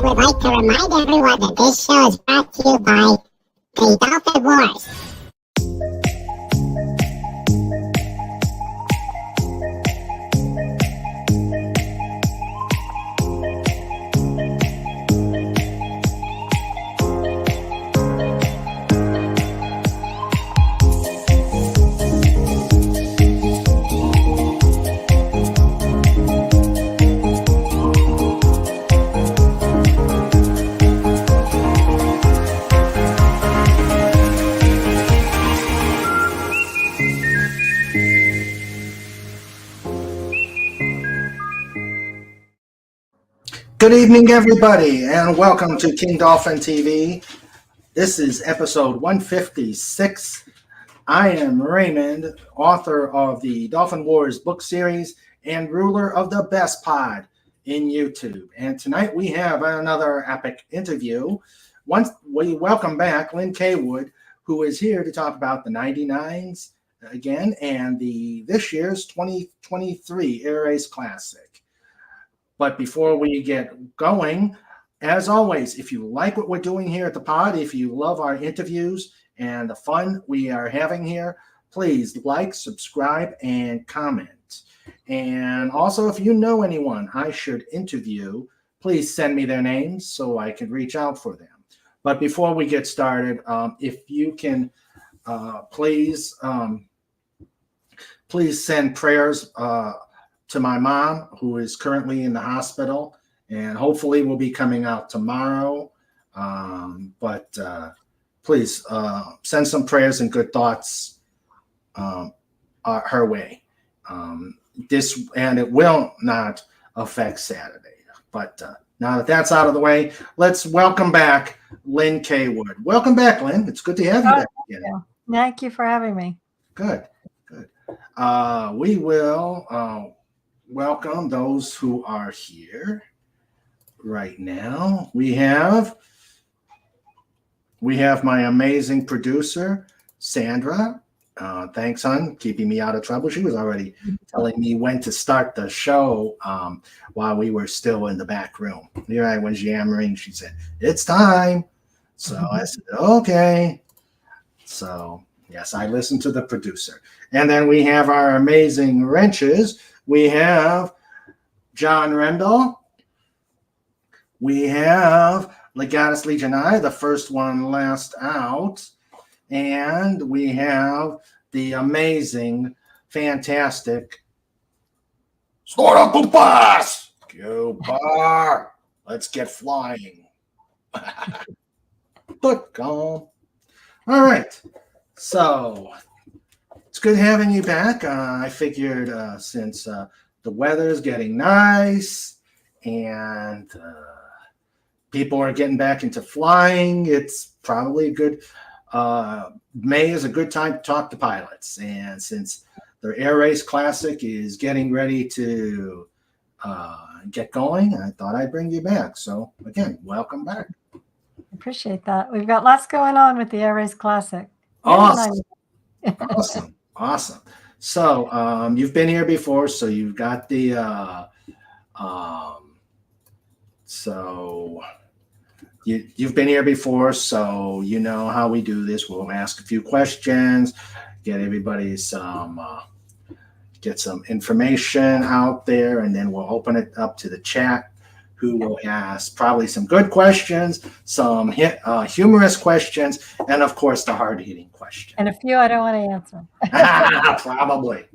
would like to remind everyone that this show is brought to you by the Dolphin Wars. Good evening, everybody, and welcome to King Dolphin TV. This is episode 156. I am Raymond, author of the Dolphin Wars book series and ruler of the Best Pod in YouTube. And tonight we have another epic interview. Once we welcome back Lin Caywood, who is here to talk about the 99s again and this year's 2023 Air Race Classic. But before we get going, as always, if you like what we're doing here at the pod, if you love our interviews and the fun we are having here, please like, subscribe, and comment. And also, if you know anyone I should interview, please send me their names so I can reach out for them. But before we get started, if you can please send prayers to my mom, who is currently in the hospital, and hopefully will be coming out tomorrow. But please send some prayers and good thoughts her way. It will not affect Saturday. But now that that's out of the way, let's welcome back Lin Caywood. Welcome back, Lin. It's good to have you back again. Thank you for having me. Good. We will welcome those who are here right now. We have my amazing producer, Sandra. Thanks, hon, keeping me out of trouble. She was already telling me when to start the show while we were still in the back room. Here I was yammering. She said, "It's time." So I said, "Okay." So yes, I listened to the producer. And then we have our amazing wrenches. We have John Rendell. We have Legatus Legionnaire, the first one last out. And we have the amazing, fantastic Snort Poopas! Cooper! Let's get flying. But All right. So it's good having you back. I figured since the weather's getting nice and people are getting back into flying, it's probably a good May is a good time to talk to pilots. And since the Air Race Classic is getting ready to get going, I thought I'd bring you back. So again, welcome back. Appreciate that. We've got lots going on with the Air Race Classic. Awesome. So you've been here before, so you've got the you've been here before, so you know how we do this. We'll ask a few questions, get everybody get some information out there, and then we'll open it up to the chat, who will ask probably some good questions, some humorous questions, and of course the hard-hitting questions. And a few I don't want to answer. Probably.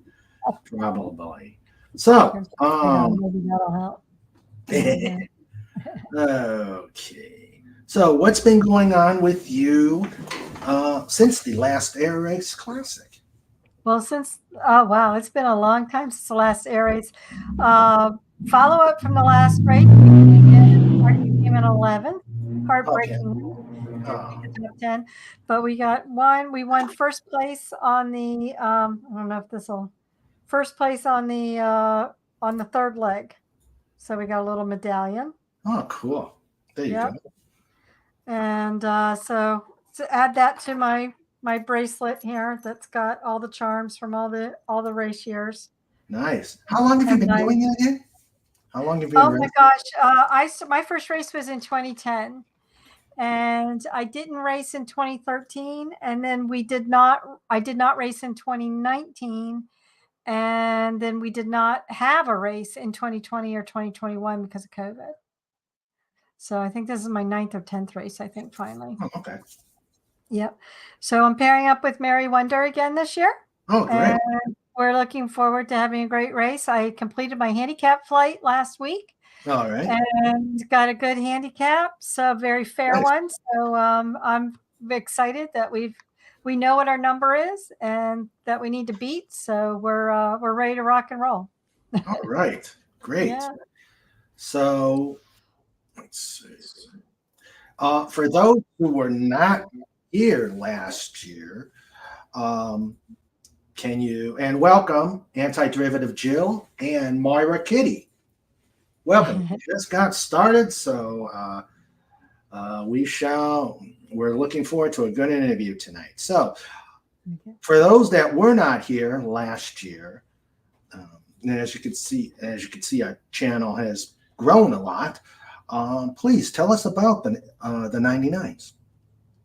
So, maybe that'll help. Okay. So, what's been going on with you since the last Air Race Classic? Well, it's been a long time since the last Air Race. Follow up from the last race, we came in 11th, heartbreaking, top 10. But we won first place on the I don't know if first place on the third leg. So we got a little medallion. Oh, cool. There you go. And so to add that to my bracelet here, that's got all the charms from all the race years. Nice. How long have you been doing it again? How long have you been Oh my racing? gosh, my first race was in 2010, and I didn't race in 2013, and then I did not race in 2019, and then we did not have a race in 2020 or 2021 because of COVID. So I think this is my 9th or 10th race, I think, finally. Oh, okay. Yep. So I'm pairing up with Mary Wonder again this year. Oh, great. And we're looking forward to having a great race. I completed my handicap flight last week All right. and got a good handicap, so a very fair Nice. one. So I'm excited that we know what our number is and that we need to beat. So we're ready to rock and roll. All right. Great. Yeah. So let's see. For those who were not here last year, um, can you and welcome Anti-Derivative Jill and Moira Kitty. Welcome. We just got started, so we're looking forward to a good interview tonight. So, for those that were not here last year, and as you can see, our channel has grown a lot. Please tell us about the 99s.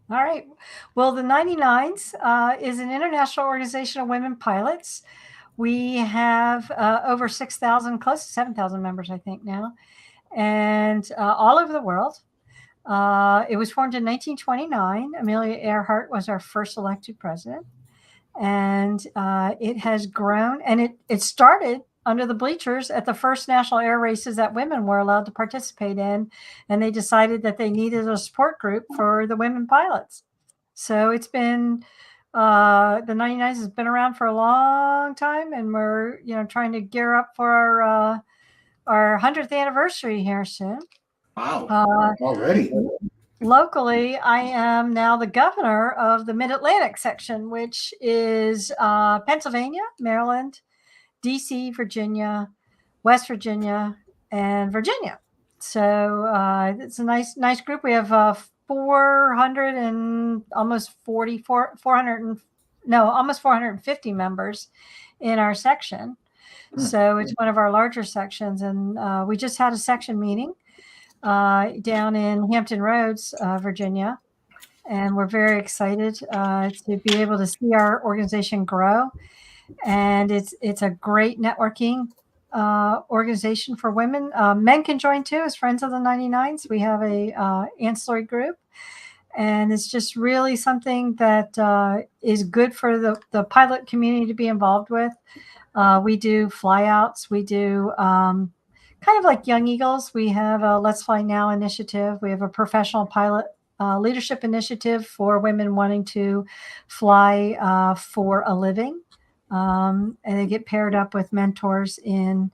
All right. Well, the 99s is an international organization of women pilots. We have over 6,000, close to 7,000 members, I think, now, and all over the world. It was formed in 1929. Amelia Earhart was our first elected president, and it has grown. And it started under the bleachers at the first national air races that women were allowed to participate in, and they decided that they needed a support group for the women pilots. So it's been the 99s has been around for a long time, and we're trying to gear up for our 100th anniversary here soon. Wow! Already. Locally, I am now the governor of the Mid-Atlantic section, which is Pennsylvania, Maryland, D.C., Virginia, West Virginia, and Virginia. So it's a nice group. We have 400 and almost 450 members in our section. So it's one of our larger sections, and we just had a section meeting down in Hampton Roads, Virginia, and we're very excited to be able to see our organization grow. And it's a great networking organization for women. Men can join too as Friends of the 99s. We have a ancillary group, and it's just really something that is good for the pilot community to be involved with. We do flyouts. We do kind of like Young Eagles. We have a Let's Fly Now initiative. We have a professional pilot leadership initiative for women wanting to fly for a living. And they get paired up with mentors in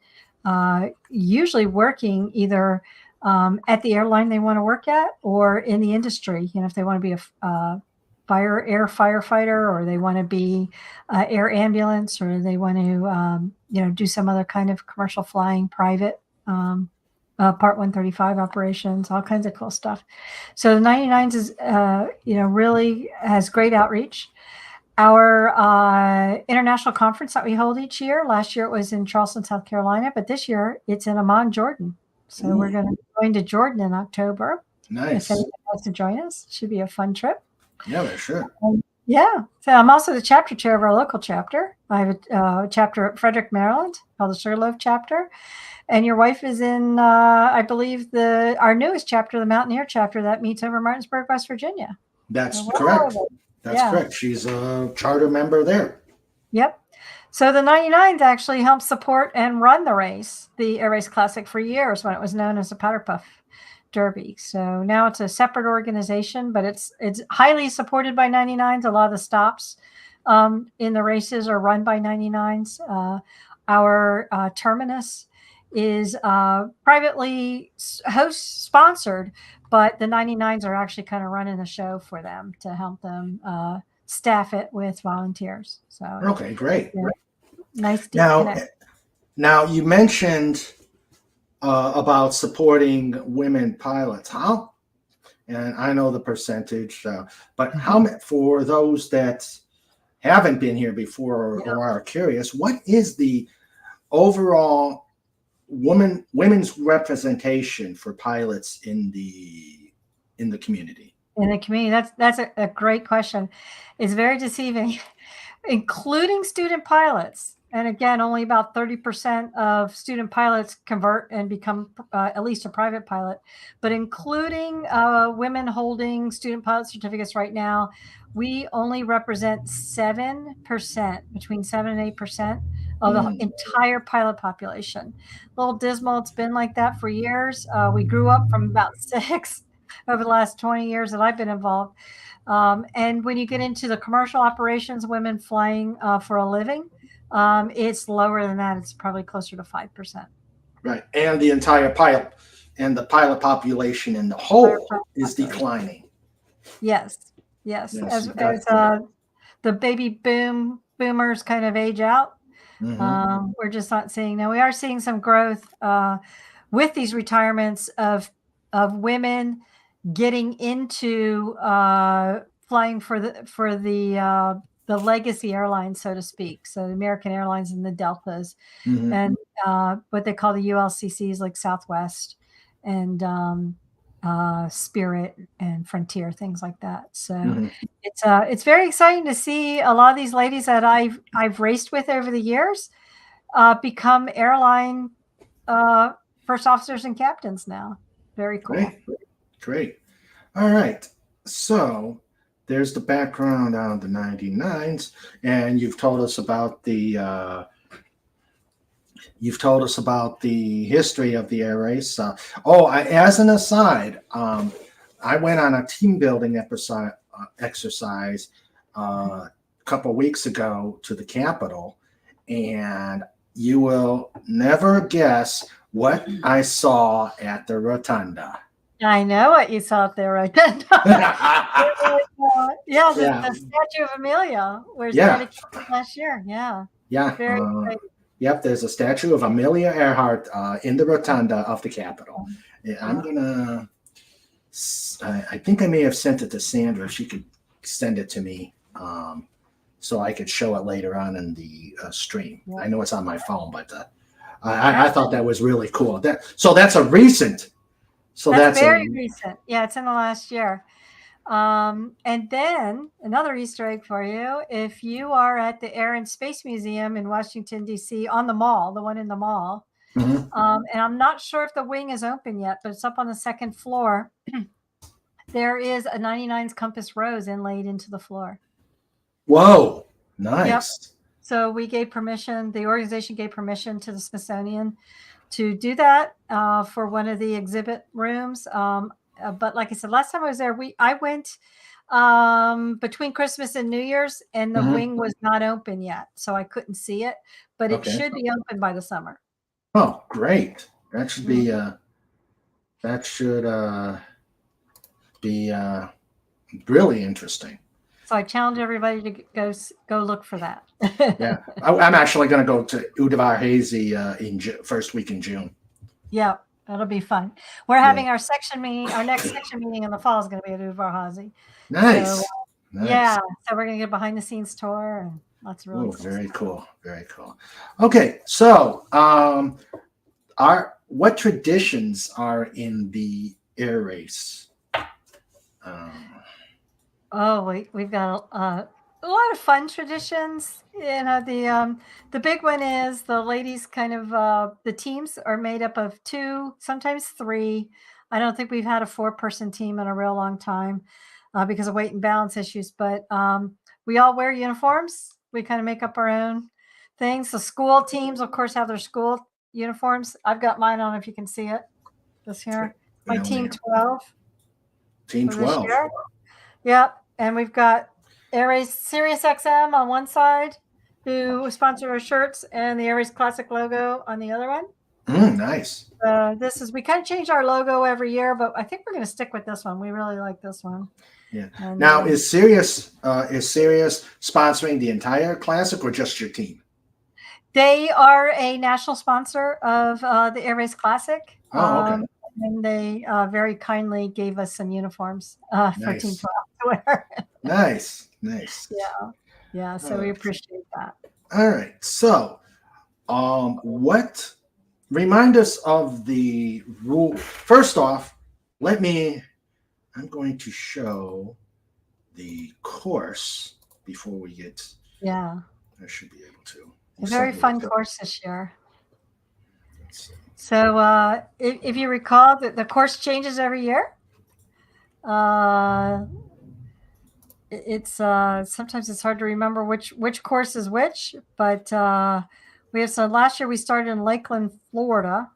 usually working either at the airline they want to work at or in the industry. If they want to be a air firefighter, or they want to be air ambulance, or they want to do some other kind of commercial flying, private Part 135 operations, all kinds of cool stuff. So the 99s is really has great outreach. Our international conference that we hold each year, last year it was in Charleston, South Carolina, but this year it's in Amman, Jordan. So we're going to Jordan in October. Nice. If anyone wants to join us, it should be a fun trip. Yeah, sure. Yeah. So I'm also the chapter chair of our local chapter. I have a chapter at Frederick, Maryland, called the Sugarloaf chapter. And your wife is in, I believe, our newest chapter, the Mountaineer chapter, that meets over Martinsburg, West Virginia. That's correct. That's correct. She's a charter member there. Yep. So the 99th actually helped support and run the Air Race Classic for years when it was known as the Powder Puff Derby. So now it's a separate organization, but it's highly supported by 99s. A lot of the stops in the races are run by 99s. Our terminus is privately host sponsored, but the 99s are actually kind of running the show for them to help them staff it with volunteers. So okay, great. Yeah, nice. Now you mentioned about supporting women pilots. How? And I know the percentage, but how for those that haven't been here before or are curious, what is the overall women's representation for pilots in the community? In the community, that's a great question. It's very deceiving, including student pilots. And again, only about 30% of student pilots convert and become at least a private pilot. But including women holding student pilot certificates right now, we only represent 7%, between 7 and 8% of the entire pilot population. A little dismal. It's been like that for years. We grew up from about 6 over the last 20 years that I've been involved. And when you get into the commercial operations, women flying for a living, it's lower than that. It's probably closer to 5%. Right. And the entire the pilot population in the whole is declining. Yes. As the baby boomers kind of age out, we're just not seeing. Now we are seeing some growth with these retirements of women getting into flying for the legacy airlines, so to speak. So the American Airlines and the Deltas, and what they call the ULCCs, like Southwest and Spirit and Frontier, things like that. So it's very exciting to see a lot of these ladies that I've raced with over the years become airline first officers and captains now. Very cool. Great. All right. So there's the background on the 99s, and you've told us about the history of the air race. As an aside, I went on a team building exercise a couple of weeks ago to the Capitol, and you will never guess what I saw at the rotunda. I know what you saw up there, right? The statue of Amelia was dedicated last year. Yeah. Very great. Yep, there's a statue of Amelia Earhart in the rotunda of the Capitol. I'm gonna. I think I may have sent it to Sandra. If she could send it to me, so I could show it later on in the stream. I know it's on my phone, but I thought that was really cool. That's a recent. So that's very recent. Yeah, it's in the last year. And then another Easter egg for you. If you are at the Air and Space Museum in Washington, D.C. on the mall, the one in the mall, and I'm not sure if the wing is open yet, but it's up on the second floor. There is a 99's compass rose inlaid into the floor. Whoa, nice. Yep. So we gave permission, the organization gave permission to the Smithsonian to do that for one of the exhibit rooms. But like I said, last time I was there, I went between Christmas and New Year's, and the wing was not open yet, so I couldn't see it. But it should be open by the summer. Oh, great! That should be really interesting. So I challenge everybody to go look for that. Yeah, I'm actually going to go to Udvar Hazy in first week in June. Yeah, that'll be fun. We're having our section meeting. Our next section meeting in the fall is going to be at Udvar Hazy. Nice. So, nice. Yeah, so we're going to get behind the scenes tour and lots of really cool very stuff. Cool. Very cool. Okay, so what traditions are in the air race? We've got a lot of fun traditions. You know, the big one is the ladies kind of the teams are made up of 2, sometimes 3. I don't think we've had a 4-person team in a real long time because of weight and balance issues. But we all wear uniforms. We kind of make up our own things. The school teams, of course, have their school uniforms. I've got mine on, if you can see it. This here, my team 12. Team 12. Yep. And we've got Airways Sirius XM on one side, who sponsor our shirts, and the Airways Classic logo on the other one. Nice. We kind of change our logo every year, but I think we're going to stick with this one. We really like this one. Yeah. And, now, is Sirius sponsoring the entire Classic or just your team? They are a national sponsor of the Airways Classic. Oh, okay. And they very kindly gave us some uniforms for Team 12 to wear. Nice. Yeah. So we appreciate that. All right. So, what remind us of the rule. First off, I'm going to show the course before we get. Yeah. I should be able to. A very fun course this year. Let's see. So if you recall that the course changes every year, it's sometimes it's hard to remember which course is which, but we have some. Last year we started in Lakeland, Florida,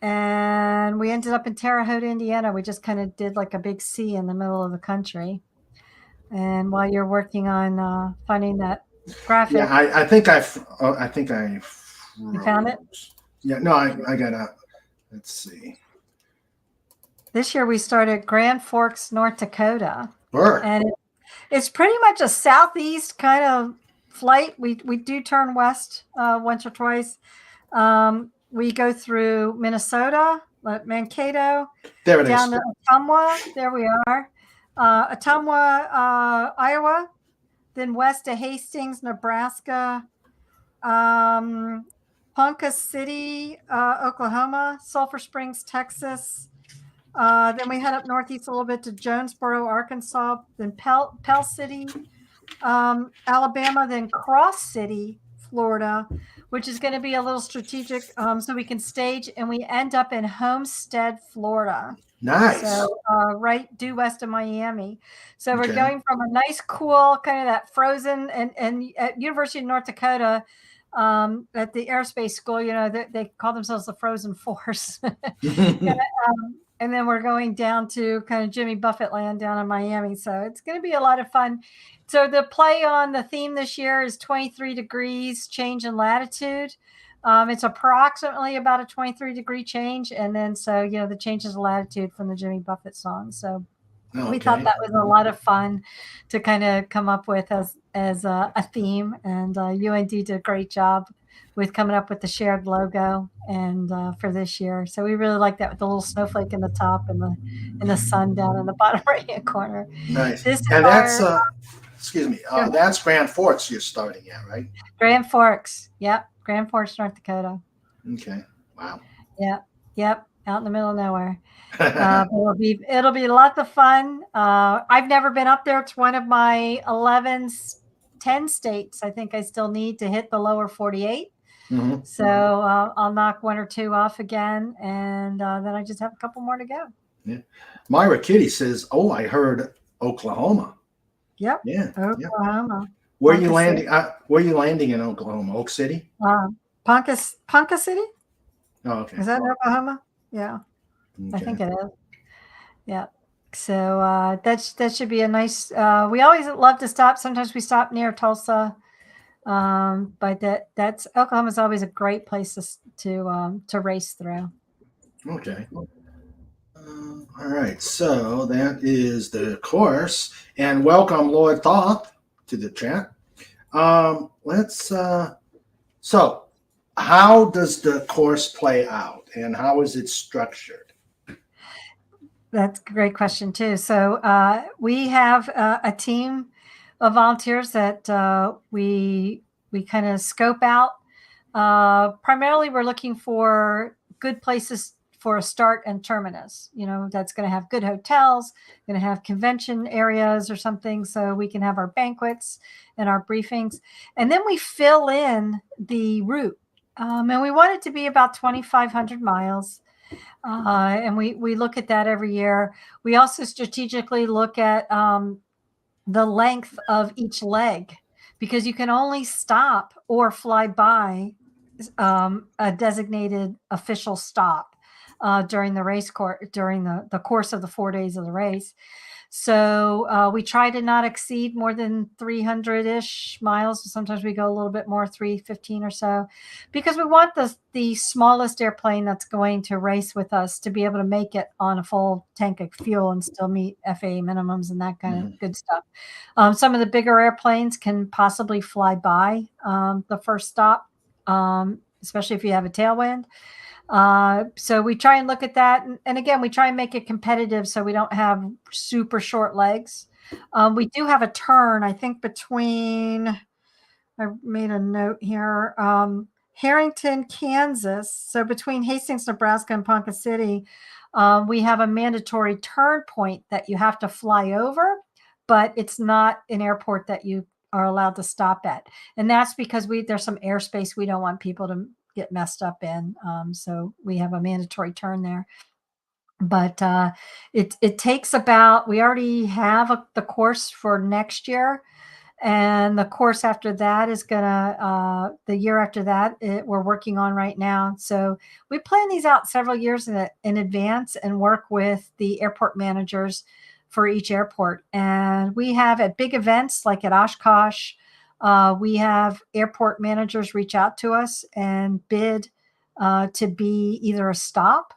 and we ended up in Terre Haute, Indiana. We just kind of did like a big C in the middle of the country. And while you're working on finding that graphic, Yeah, I think I you found it. Yeah, no, I gotta. Let's see. This year we started Grand Forks, North Dakota, Burr. and it's pretty much a southeast kind of flight. We do turn west once or twice. We go through Minnesota, Mankato, There it down is. to Ottumwa. There we are. Ottumwa, Iowa, then west to Hastings, Nebraska, Ponca City, Oklahoma, Sulphur Springs, Texas. Then we head up northeast a little bit to Jonesboro, Arkansas, then Pell City, Alabama, then Cross City, Florida, which is going to be a little strategic so we can stage, and we end up in Homestead, Florida. Nice. So right due west of Miami. So we're going from a nice, cool kind of that frozen, and at University of North Dakota, at the aerospace school, they call themselves the Frozen Force. And then we're going down to kind of Jimmy Buffett land down in Miami. So it's going to be a lot of fun. So the play on the theme this year is 23 degrees change in latitude. It's approximately about a 23-degree change. And then so, the changes of latitude from the Jimmy Buffett song. So we thought that was a lot of fun to kind of come up with as a theme. And UND did a great job with coming up with the shared logo and for this year. So we really like that with the little snowflake in the top and the sun down in the bottom right hand corner. Nice. And that's excuse me, that's Grand Forks you're starting at, right? Grand Forks. Yep. Grand Forks, North Dakota. Okay. Wow. Yep. Out in the middle of nowhere. It'll be lots of fun. I've never been up there. It's one of my 10 states I think I still need to hit the lower 48. Mm-hmm. So I'll knock one or two off again, and then I just have a couple more to go. Yeah. Myra Kitty says, "Oh, I heard Oklahoma." Yep. Yeah. Oklahoma. Yeah. Where are you landing? Where are you landing in Oklahoma? Oak City? Ponca City. Oh, okay. Is that in Oklahoma? Yeah. Okay. I think it is. Yeah. So that should be a nice. We always love to stop. Sometimes we stop near Tulsa. But that's Oklahoma is always a great place to race through. Okay. All right. So that is the course, and welcome Lord Thoth to the chat. So how does the course play out, and how is it structured? That's a great question too. So we have a team of volunteers that we kind of scope out. Primarily, we're looking for good places for a start and terminus. That's going to have good hotels, going to have convention areas or something, so we can have our banquets and our briefings. And then we fill in the route, and we want it to be about 2,500 miles. And we look at that every year. We also strategically look at the length of each leg, because you can only stop or fly by a designated official stop during the race during the course of the 4 days of the race. So we try to not exceed more than 300-ish miles. Sometimes we go a little bit more, 315 or so, because we want the smallest airplane that's going to race with us to be able to make it on a full tank of fuel and still meet FAA minimums and that kind of good stuff. Some of the bigger airplanes can possibly fly by the first stop, especially if you have a tailwind. So we try and look at that. And again, we try and make it competitive so we don't have super short legs. We do have a turn, I think, between, I made a note here, Harrington, Kansas. So between Hastings, Nebraska, and Ponca City, we have a mandatory turn point that you have to fly over, but it's not an airport that you are allowed to stop at. And that's because there's some airspace we don't want people to get messed up in. So we have a mandatory turn there. But it takes about, we already have the course for next year. And the course after that is the year after that, we're working on right now. So we plan these out several years in advance and work with the airport managers for each airport. And we have at big events like at Oshkosh, we have airport managers reach out to us and bid to be either a stop,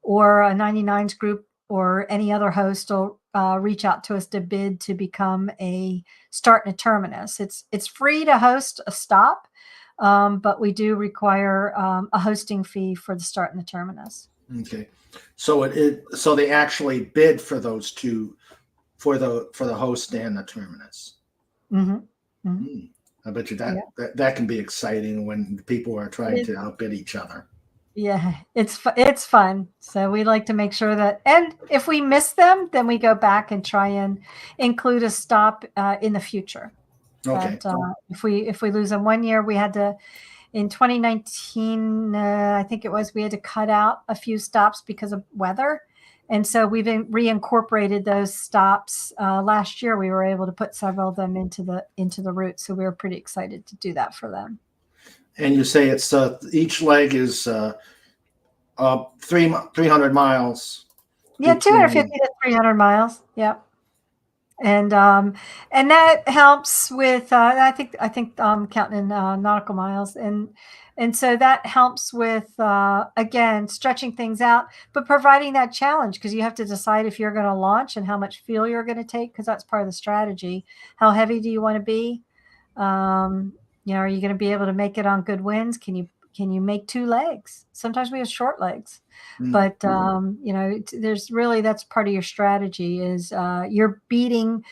or a 99s group or any other host will reach out to us to bid to become a start and a terminus. It's free to host a stop, but we do require a hosting fee for the start and the terminus. Okay, so so they actually bid for those two, for the host and the terminus. Mm-hmm. Mm-hmm. I bet you that can be exciting when people are trying to outbid each other. Yeah, it's fun. So we like to make sure that, and if we miss them, then we go back and try and include a stop in the future. Okay. But if we lose them, one year we had to, in 2019, I think it was, we had to cut out a few stops because of weather. And so we've reincorporated those stops. Last year we were able to put several of them into the route. So we were pretty excited to do that for them. And you say it's each leg is 300 miles. Yeah, 250 to 300 miles. Yep. And that helps with I think counting in nautical miles, and so that helps with again stretching things out, but providing that challenge, because you have to decide if you're going to launch and how much fuel you're going to take, because that's part of the strategy. How heavy do you want to be? Are you going to be able to make it on good winds? Can you make two legs? Sometimes we have short legs, but there's really, that's part of your strategy is you're beating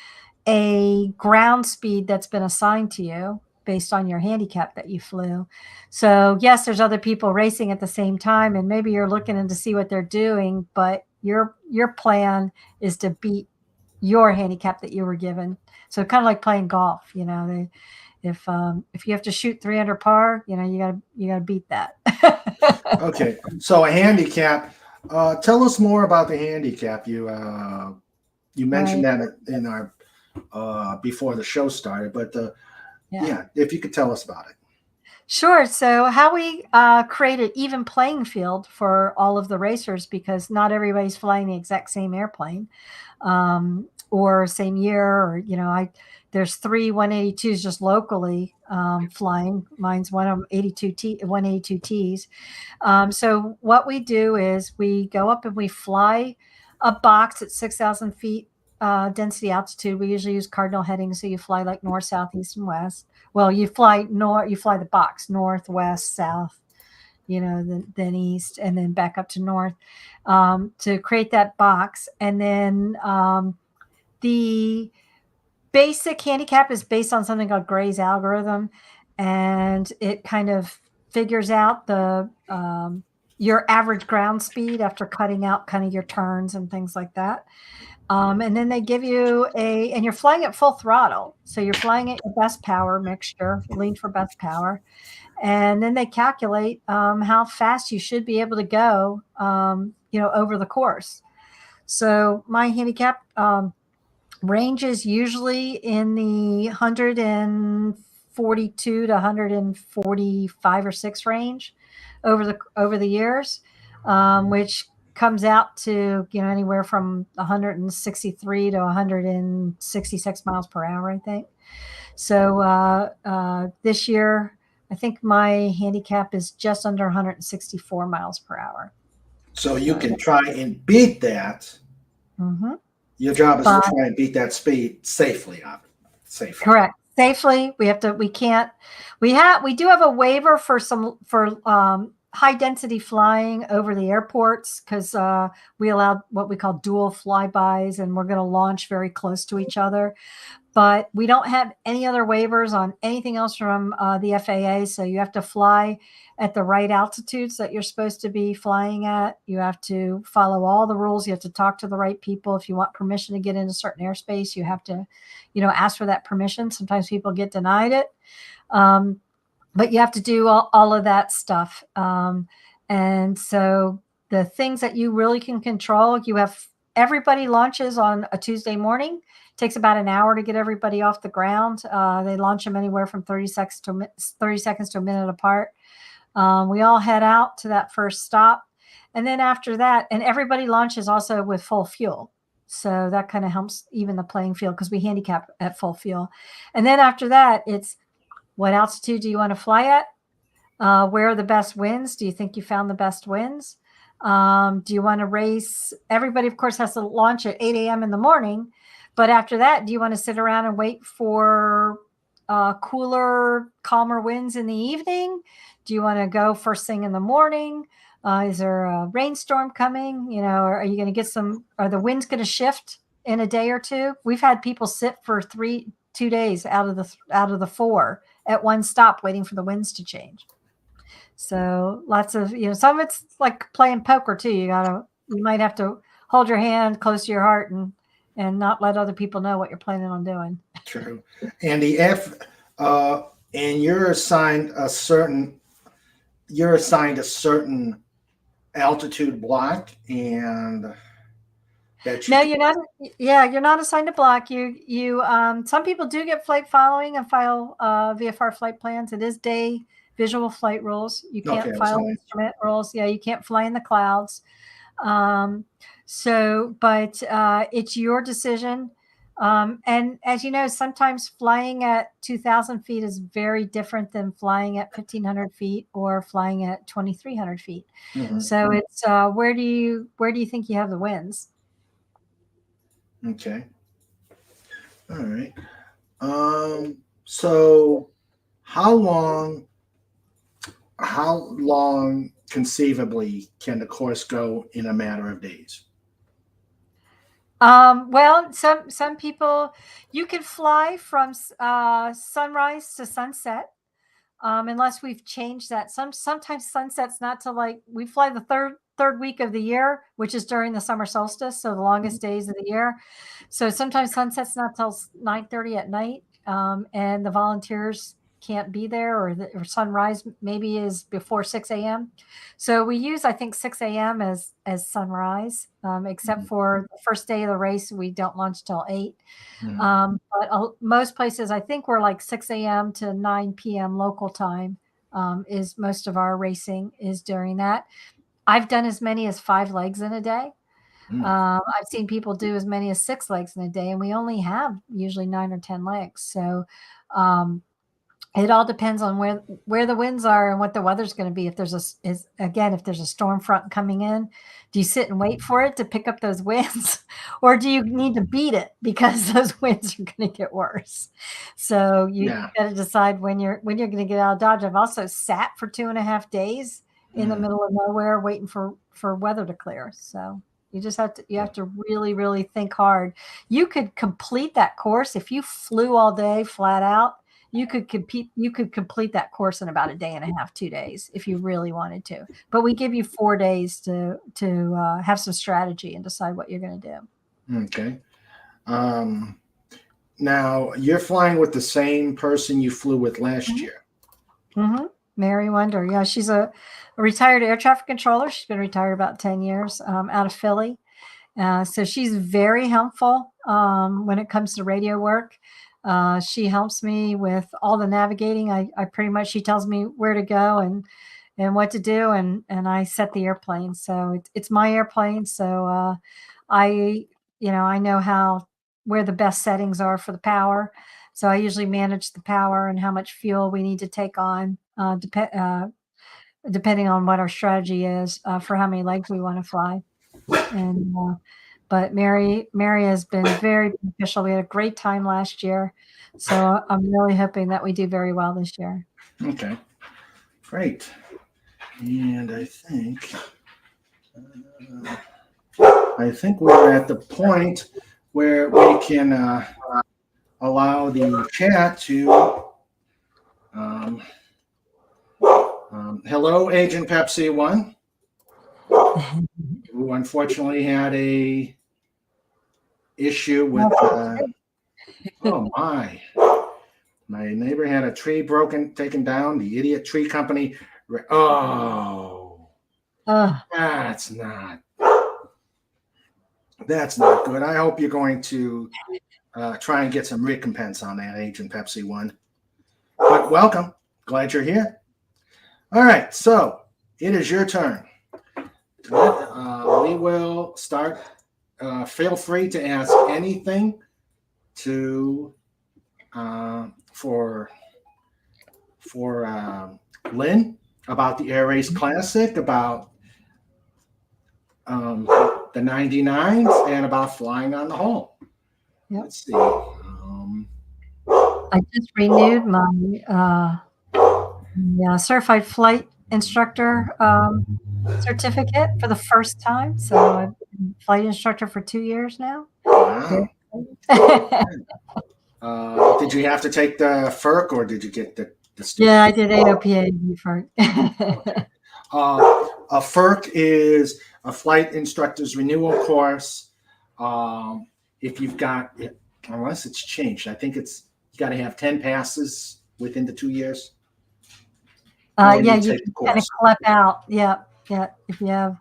a ground speed that's been assigned to you based on your handicap that you flew. So yes, there's other people racing at the same time, and maybe you're looking in to see what they're doing, but your plan is to beat your handicap that you were given. So kind of like playing golf, if you have to shoot 300 par, you gotta beat that. Okay, so a handicap. Tell us more about the handicap. You mentioned that in our before the show started, but if you could tell us about it. Sure. So how we create an even playing field for all of the racers, because not everybody's flying the exact same airplane or same year, or there's 3 182s just locally flying. Mine's one of them 182Ts. So what we do is we go up and we fly a box at 6,000 feet density altitude. We usually use cardinal heading, so you fly like north, south, east, and west. Well, you fly the box north, west, south, then east, and then back up to north to create that box. And then the basic handicap is based on something called Gray's algorithm, and it kind of figures out the your average ground speed after cutting out kind of your turns and things like that. And then they give you and you're flying at full throttle. So you're flying at your best power mixture, lean for best power. And then they calculate how fast you should be able to go, over the course. So my handicap ranges usually in the 142 to 145 or 6 range over the years, which comes out to anywhere from 163 to 166 miles per hour, I think. So this year, I think my handicap is just under 164 miles per hour. So you can try and beat that. Mm-hmm. Your job is to try and beat that speed safely. Correct. Safely. We do have a waiver for high density flying over the airports because we allow what we call dual flybys, and we're going to launch very close to each other. But we don't have any other waivers on anything else from the FAA. So you have to fly at the right altitudes that you're supposed to be flying at. You have to follow all the rules. You have to talk to the right people. If you want permission to get into certain airspace, you have to, ask for that permission. Sometimes people get denied it. But you have to do all of that stuff. And so the things that you really can control, you have everybody launches on a Tuesday morning. Takes about an hour to get everybody off the ground. They launch them anywhere from 30 seconds to a minute apart. We all head out to that first stop. And then after that, and everybody launches also with full fuel. So that kind of helps even the playing field because we handicap at full fuel. And then after that, it's what altitude do you want to fly at? Where are the best winds? Do you think you found the best winds? Do you want to race? Everybody, of course, has to launch at 8 a.m. in the morning. But after that, do you want to sit around and wait for cooler, calmer winds in the evening? Do you want to go first thing in the morning? Is there a rainstorm coming? Are you going to get are the winds going to shift in a day or two? We've had people sit for 2 days out of the 4 at one stop waiting for the winds to change. So lots of, some of it's like playing poker too. You might have to hold your hand close to your heart and not let other people know what you're planning on doing. True. And and you're assigned a certain altitude block, and no, you're not. Yeah, you're not assigned a block. You some people do get flight following and file VFR flight plans. It is day visual flight rules. You can't file instrument rules. Yeah, you can't fly in the clouds. But it's your decision. And as you know, sometimes flying at 2,000 feet is very different than flying at 1,500 feet or flying at 2,300 feet. Mm-hmm. So it's where do you think you have the winds? Okay. All right. So how long conceivably can the course go in a matter of days? Well, some people, you can fly from sunrise to sunset, unless we've changed that. Sometimes sunset's not till we fly the third week of the year, which is during the summer solstice, so the longest days of the year. So sometimes sunset's not till 9:30 at night, and the volunteers can't be there, or sunrise maybe is before 6 a.m. So we use, I think, 6 a.m. as sunrise, except for the first day of the race, we don't launch till 8. But most places, I think we're like 6 a.m. to 9 p.m. local time is most of our racing is during that. I've done as many as 5 legs in a day. I've seen people do as many as 6 legs in a day, and we only have usually 9 or 10 legs. So it all depends on where the winds are and what the weather's going to be. If there's a storm front coming in, do you sit and wait for it to pick up those winds, or do you need to beat it because those winds are going to get worse? So you got to decide when you're going to get out of Dodge. I've also sat for 2.5 days in the middle of nowhere waiting for weather to clear. So you have to really, really think hard. You could complete that course if you flew all day flat out. You could complete that course in about a day and a half, 2 days, if you really wanted to. But we give you 4 days to have some strategy and decide what you're going to do. Okay. Now you're flying with the same person you flew with last year. Mm-hmm. Mary Wonder. Yeah, she's a retired air traffic controller. She's been retired about 10 years out of Philly. So she's very helpful when it comes to radio work. She helps me with all the navigating. I pretty much, she tells me where to go and what to do. And I set the airplane. So it's my airplane. So I know where the best settings are for the power. So I usually manage the power and how much fuel we need to take on, depending on what our strategy is for how many legs we want to fly. And but Mary has been very beneficial. We had a great time last year, so I'm really hoping that we do very well this year. Okay, great. And I think we're at the point where we can allow the chat to. Hello, Agent Pepsi 1, who unfortunately had a issue with. Oh my neighbor had a tree taken down. The idiot tree company. Oh, that's not good. I hope you're going to try and get some recompense on that, Agent Pepsi 1. But welcome. Glad you're here. All right, so it is your turn. We will start. Feel free to ask anything to for Lin about the Air Race Classic, about the 99s, and about flying on the Hole. Yep. Let's see. I just renewed my certified flight instructor certificate for the first time. So I've been a flight instructor for 2 years now. Wow. Did you have to take the FERC, or did you get the Yeah, I did AOPA FERC. A FERC is a flight instructor's renewal course. If you've got it, unless it's changed, I think you got to have 10 passes within the 2 years. Yeah, you can kind of clip out. Yeah. If you have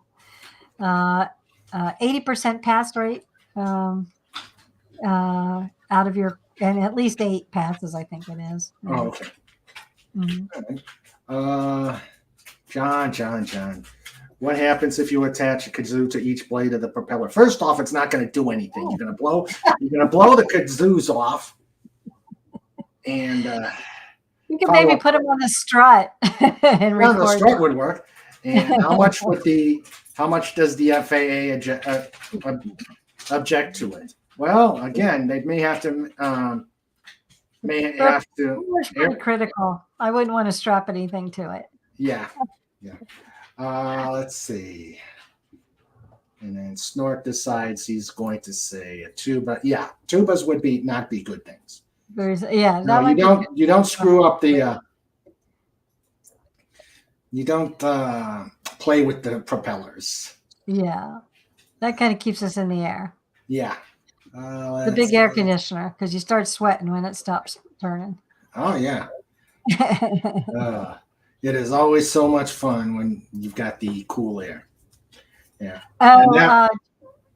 80% pass rate out of your, and at least 8 passes, I think it is. Oh, okay. Mm-hmm. John. What happens if you attach a kazoo to each blade of the propeller? First off, it's not going to do anything. You're going to blow the kazoos off, and you can maybe put them on the strut and record. The strut would work. And how much does the FAA object to it? Well, again, they may have to. It's pretty critical. I wouldn't want to strap anything to it. Yeah. Let's see. And then Snort decides he's going to say a tuba. Yeah, tubas would not be good things. You don't screw up the. You don't play with the propellers. Yeah, that kind of keeps us in the air. Yeah. The big air conditioner, because you start sweating when it stops turning. Oh, yeah. It is always so much fun when you've got the cool air. Yeah. Oh,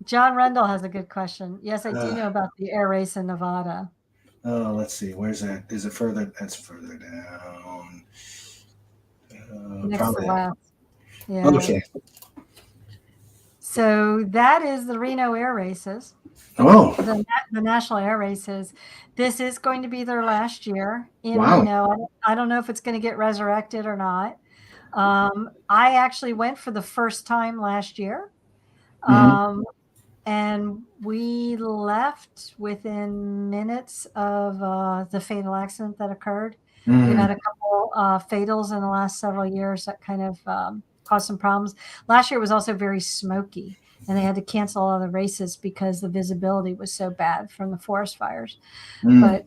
John Rendell has a good question. Yes, I do know about the air race in Nevada. Oh, let's see. Where's that? Is it further? That's further down. Next to last. Yeah. Okay. So that is the Reno Air Races. Oh. The National Air Races. This is going to be their last year in Wow. Reno. I don't know if it's going to get resurrected or not. I actually went for the first time last year. And we left within minutes of the fatal accident that occurred. We've had a couple fatals in the last several years that kind of caused some problems. Last year was also very smoky, and they had to cancel all the races because the visibility was so bad from the forest fires. But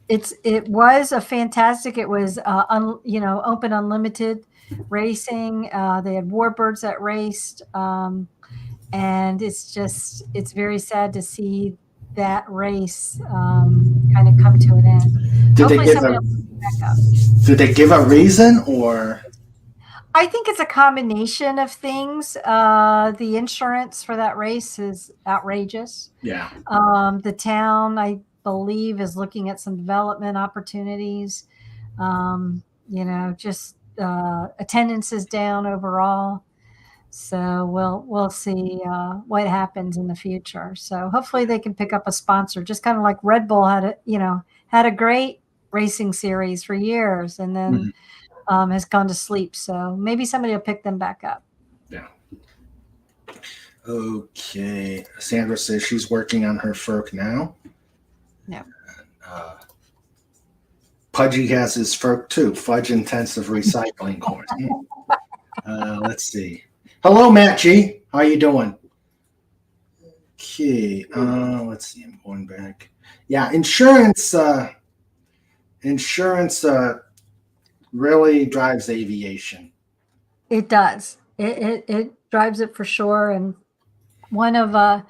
it was a fantastic. It was open unlimited racing. They had warbirds that raced, and it's very sad to see that race kind of come to an end. Did they give a reason, or? I think it's a combination of things. The insurance for that race is outrageous. Yeah. The town, I believe, is looking at some development opportunities. Attendance is down overall. So we'll see what happens in the future. So hopefully they can pick up a sponsor, just kind of like Red Bull had a great racing series for years, and then has gone to sleep. So maybe somebody will pick them back up. Yeah. Okay. Sandra says she's working on her FERC now. Yeah. Pudgy has his FERC too, Fudge Intensive Recycling Course. Let's see. Hello, Matt G. How you doing? Okay. Let's see. I'm going back. Yeah, insurance. Insurance really drives aviation. It does. It drives it for sure. And one of uh,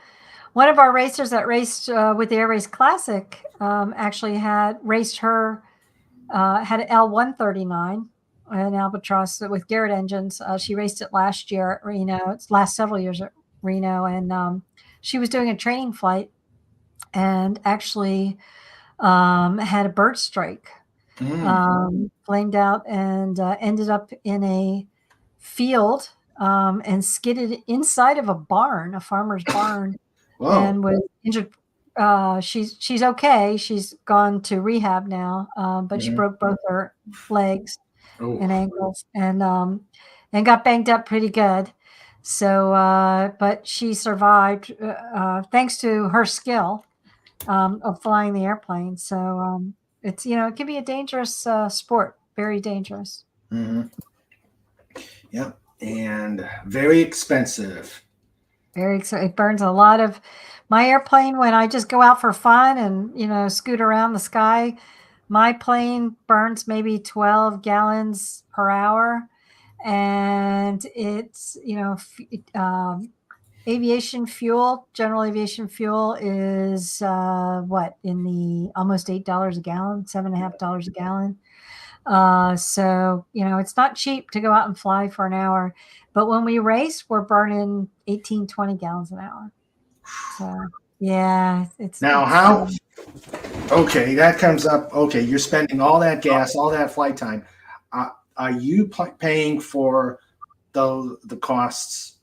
one of our racers that raced with the Air Race Classic actually had raced her had an L139, an Albatross with Garrett engines. She raced it last year at Reno. It's last several years at Reno, and she was doing a training flight and actually had a bird strike, flamed out, and ended up in a field and skidded inside of a barn, a farmer's barn, Whoa. and was injured. She's okay. She's gone to rehab now, but she Mhm. broke both her legs and Oh. ankles, and got banged up pretty good. So, but she survived thanks to her skill of flying the airplane. So it's it can be a dangerous sport, very dangerous. Hmm. Yep. And very expensive. It burns a lot of my airplane when I just go out for fun and scoot around the sky. My plane burns maybe 12 gallons per hour, and it's aviation fuel. General aviation fuel is what in the almost $8 a gallon, $7.50 a gallon. So, it's not cheap to go out and fly for an hour, but when we race, we're burning 18, 20 gallons an hour. So, yeah, Now, it's how? Okay, that comes up. Okay, you're spending all that gas, all that flight time. Are you paying for the costs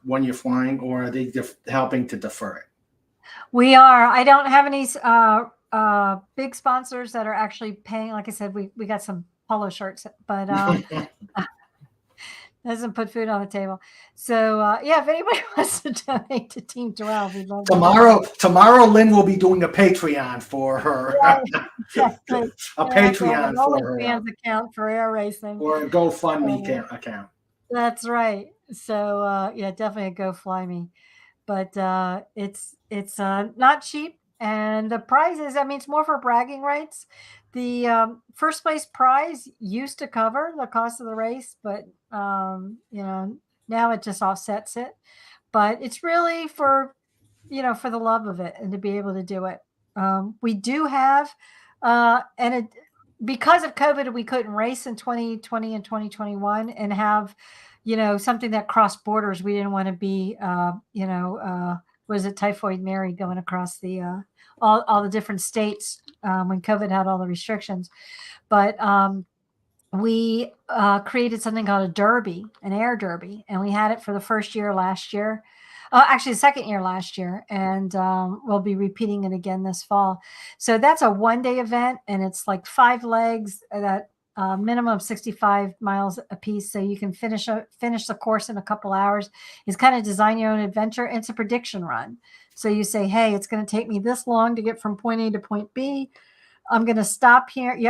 when you're flying, or are they helping to defer it? we are. I don't have any big sponsors that are actually paying. Like I said, we got some polo shirts, but doesn't put food on the table. So yeah, if anybody wants to donate to Team 12, we'd love to have Tomorrow, Lynn will be doing a Patreon for her. right. Exactly. A I have to have an Patreon for her, OnlyFans account for air racing. or a GoFundMe So, account. that's right. So yeah, definitely a go fly me. But it's not cheap, and the prizes. I mean, it's more for bragging rights. The first place prize used to cover the cost of the race, but now it just offsets it. But it's really for the love of it and to be able to do it. We do have, and it because of COVID, we couldn't race in 2020 and 2021 and have, something that crossed borders. We didn't want to be, was it Typhoid Mary going across the all the different states when COVID had all the restrictions. But we created something called a derby, an air derby, and we had it for the first year last year. Actually, the second year last year, and we'll be repeating it again this fall. So that's a one-day event, and it's like 5 legs that minimum of 65 miles a piece. So you can finish the course in a couple hours. It's kind of design your own adventure. It's a prediction run. So you say, hey, it's going to take me this long to get from point A to point B. I'm going to stop here. You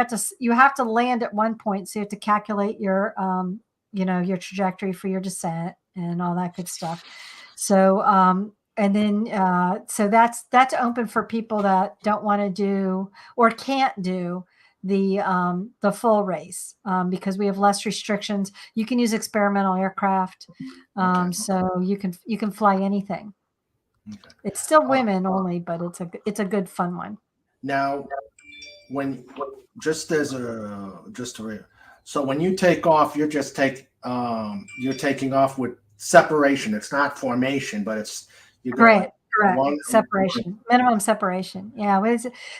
have to land at one point, so you have to calculate your your trajectory for your descent and all that good stuff. So and then so that's open for people that don't want to do or can't do the full race because we have less restrictions. You can use experimental aircraft, Okay. so you can fly anything. Okay. It's still women only, but it's a good fun one. Now, when so when you take off, you're taking off with separation. It's not formation, but you're going Correct. Correct. one. Separation. Minimum separation. Yeah.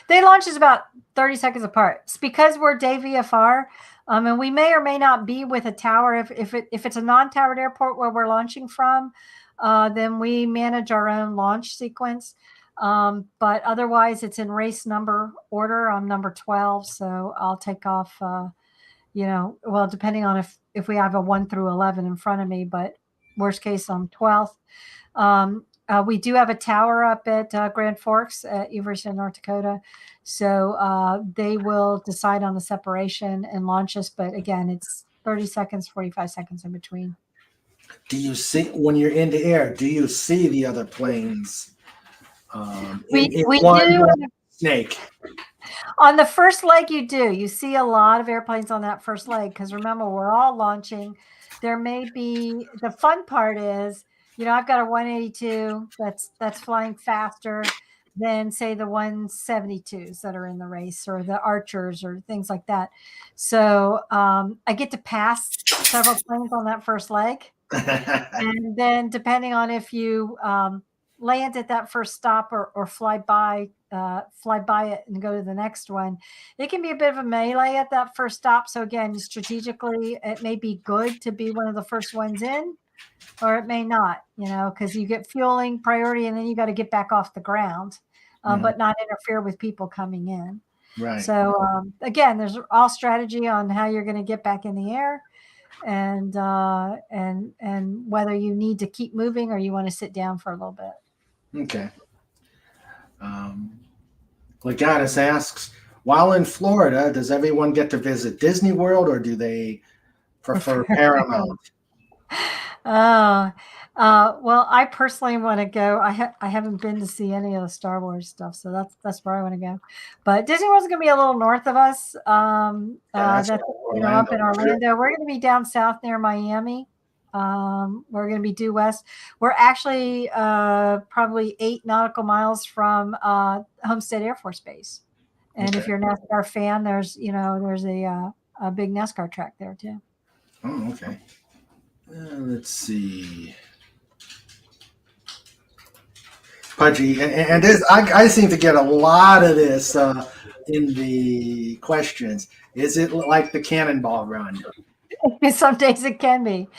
They launch is about 30 seconds apart. It's because we're day VFR. And we may or may not be with a tower. If it's a non-towered airport where we're launching from, then we manage our own launch sequence. But otherwise, it's in race number order. I'm number 12, so I'll take off. Well, depending on if we have a 1 through 11 in front of me, but worst case, I'm 12th. We do have a tower up at Grand Forks at University of North Dakota. So they will decide on the separation and launch us. But again, it's 30 seconds, 45 seconds in between. Do you see when you're in the air? Do you see the other planes in We one do. snake? On the first leg, you do. You see a lot of airplanes on that first leg because remember, we're all launching. There may be the fun part is, I've got a 182 that's flying faster than say the 172s that are in the race or the Archers or things like that. So I get to pass several planes on that first leg. And then depending on if you land at that first stop or fly by it and go to the next one, it can be a bit of a melee at that first stop. So again, strategically, it may be good to be one of the first ones in, or it may not, because you get fueling priority and then you got to get back off the ground, but not interfere with people coming in. Right. So again, there's all strategy on how you're going to get back in the air. And whether you need to keep moving or you want to sit down for a little bit. Okay. Legatus asks, while in Florida, does everyone get to visit Disney World or do they prefer Paramount? Well, I personally want to go. I haven't been to see any of the Star Wars stuff, so that's where I want to go. But Disney World's going to be a little north of us. That's up in Orlando. We're going to be down south near Miami. We're going to be due west. We're actually probably 8 nautical miles from Homestead Air Force Base. And if you're a NASCAR fan, there's a big NASCAR track there too. Oh, okay. Let's see. Pudgy, and this I seem to get a lot of this in the questions. Is it like the Cannonball Run? Some days it can be,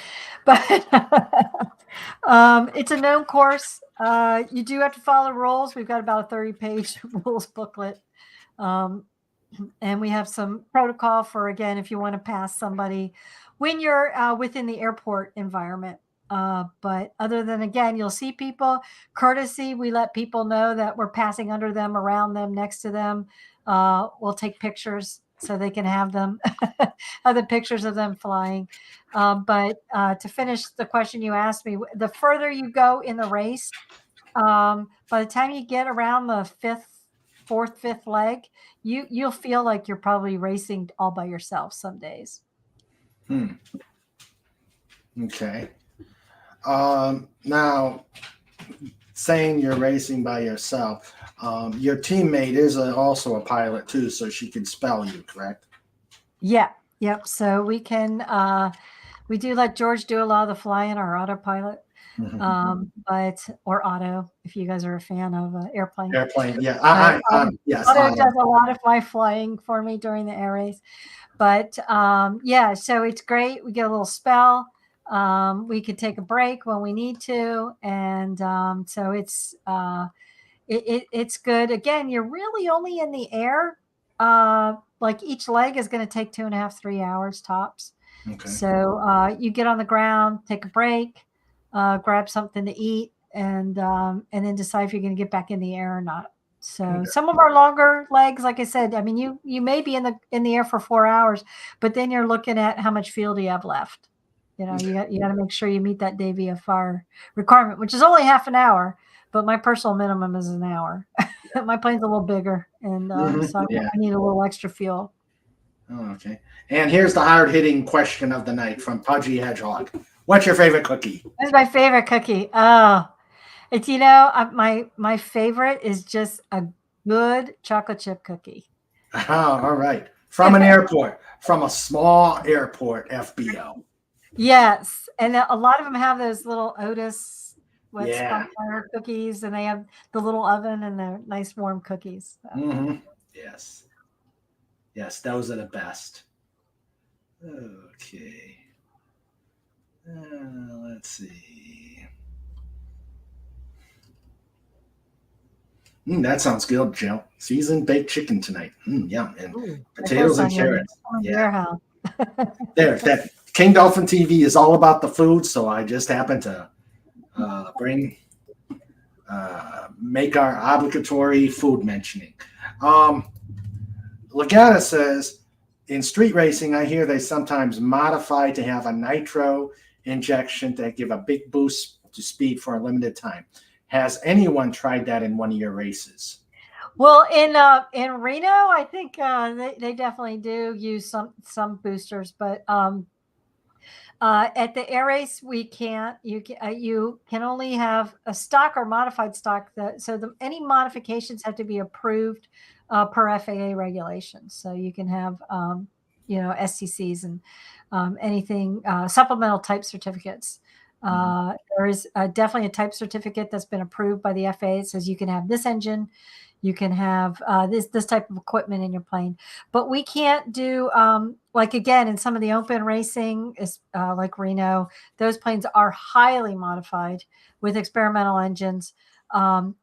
but it's a known course. You do have to follow rules. We've got about a 30-page rules booklet. And we have some protocol for, again, if you want to pass somebody when you're within the airport environment. But other than, again, you'll see people. Courtesy, we let people know that we're passing under them, around them, next to them. We'll take pictures so they can have them, other pictures of them flying. But to finish the question you asked me, the further you go in the race, by the time you get around the fourth, fifth leg, you'll feel like you're probably racing all by yourself some days. Okay. Now, saying you're racing by yourself, your teammate is also a pilot too, so she can spell you, correct? Yeah. Yep. So we can, we do let George do a lot of the flying, our autopilot. Or Otto, if you guys are a fan of airplane. Yeah. Yes. Otto does a lot of my flying for me during the air race. But yeah, so it's great. We get a little spell. We could take a break when we need to. And so it's good. Again, you're really only in the air. Like each leg is going to take 2.5, 3 hours tops. Okay. So you get on the ground, take a break, grab something to eat, and then decide if you're going to get back in the air or not. So some of our longer legs, like I said, I mean, you may be in the air for 4 hours, but then you're looking at how much fuel do you have left. You got to make sure you meet that day VFR requirement, which is only half an hour, but my personal minimum is an hour. My plane's a little bigger, and so I need a little extra fuel. Oh, okay. And here's the hard-hitting question of the night from Pudgy Hedgehog. What's your favorite cookie? What's my favorite cookie? Oh, it's, my favorite is just a good chocolate chip cookie. Oh, all right. From an airport, from a small airport, FBO. Yes. And a lot of them have those little Otis fire cookies, and they have the little oven and the nice warm cookies. So. Yes. Yes, those are the best. Okay. Let's see. That sounds good, Jill. Seasoned baked chicken tonight. Yum. And potatoes and carrots. Yeah. There, that King Dolphin TV is all about the food, so I just happened to make our obligatory food mentioning. Legata says, in street racing, I hear they sometimes modify to have a nitro injection that give a big boost to speed for a limited time. Has anyone tried that in one of your races? Well, in Reno, I think they definitely do use some boosters, but at the air race we can't. You can only have a stock or modified stock. Any modifications have to be approved per FAA regulations. So you can have STCs and anything supplemental type certificates. There is definitely a type certificate that's been approved by the FAA. It says you can have this engine, you can have this type of equipment in your plane, but we can't do like again in some of the open racing is like Reno. Those planes are highly modified with experimental engines.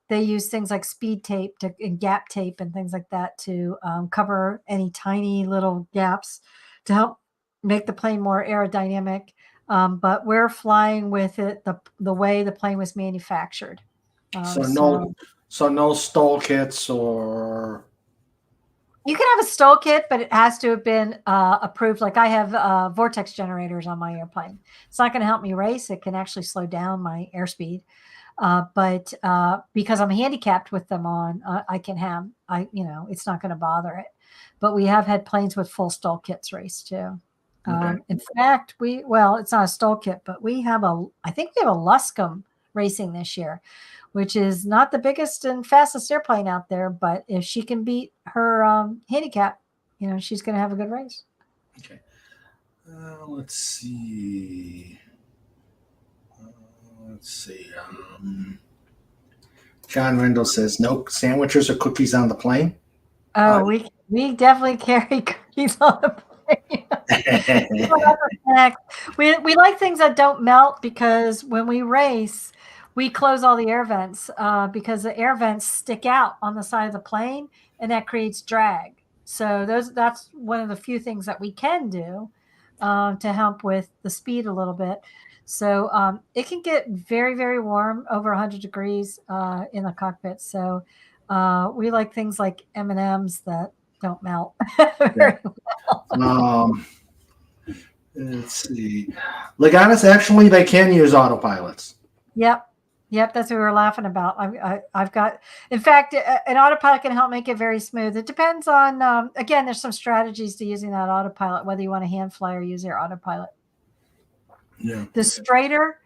They use things like speed tape and gap tape and things like that to cover any tiny little gaps to help make the plane more aerodynamic. But we're flying with it the way the plane was manufactured. So no stall kits, or you can have a stall kit, but it has to have been approved. Like I have vortex generators on my airplane. It's not going to help me race. It can actually slow down my airspeed. But because I'm handicapped with them on, I can have, it's not going to bother it. But we have had planes with full stall kits race too. Okay. In fact, it's not a stall kit, but I think we have a Luscombe racing this year, which is not the biggest and fastest airplane out there. But if she can beat her handicap, she's going to have a good race. Okay. Let's see. John Rendell says, no sandwiches or cookies on the plane. Oh, we definitely carry cookies on the plane. we like things that don't melt, because when we race, we close all the air vents because the air vents stick out on the side of the plane, and that creates drag. So that's one of the few things that we can do to help with the speed a little bit. So it can get very, very warm, over 100 degrees in the cockpit. So we like things like M&Ms that don't melt very well. Let's see. Legatus, actually, they can use autopilots. Yep, that's what we were laughing about. I've got, in fact, an autopilot can help make it very smooth. It depends on, again, there's some strategies to using that autopilot, whether you want to hand fly or use your autopilot. Yeah. The straighter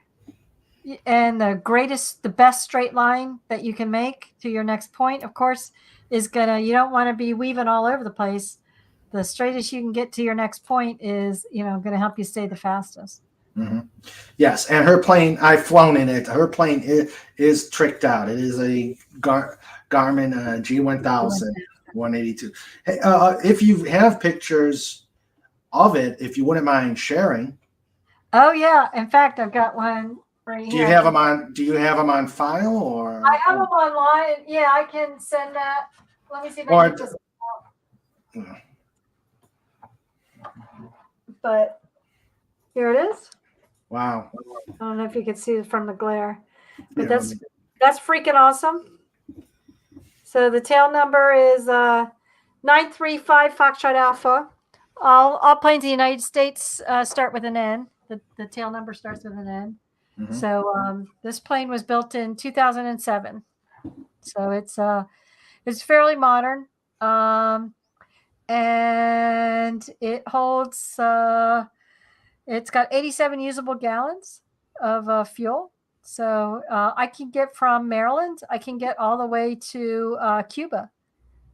and the best straight line that you can make to your next point, of course, is you don't want to be weaving all over the place. The straightest you can get to your next point is, going to help you stay the fastest. Mm-hmm. Yes, and her plane, I've flown in it. Her plane is tricked out. It is a Garmin G1000 182. Hey, if you have pictures of it, if you wouldn't mind sharing. Oh yeah, in fact, I've got one right here. Do you have them on file, or? I have them online. Yeah, I can send that. Let me see if I can just. But here it is. Wow. I don't know if you can see it from the glare, but that's freaking awesome. So the tail number is 935 Foxtrot Alpha. All planes in the United States start with an N. The tail number starts with an N. Mm-hmm. So this plane was built in 2007. So it's fairly modern. And it holds, it's got 87 usable gallons of fuel. So I can get from Maryland, I can get all the way to Cuba.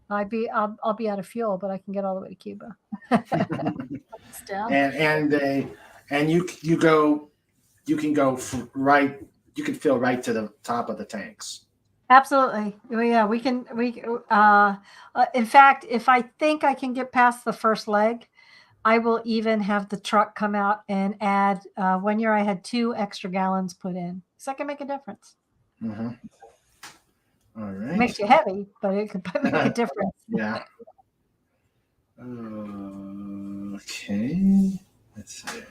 I'll be out of fuel, but I can get all the way to Cuba. and you can go right. You can fill right to the top of the tanks. Absolutely. Yeah, we can. In fact, if I think I can get past the first leg, I will even have the truck come out and add. 1 year I had 2 extra gallons put in, so that can make a difference. Mm-hmm. All right. It makes you heavy, but it could make a difference. Yeah. Okay. Let's see.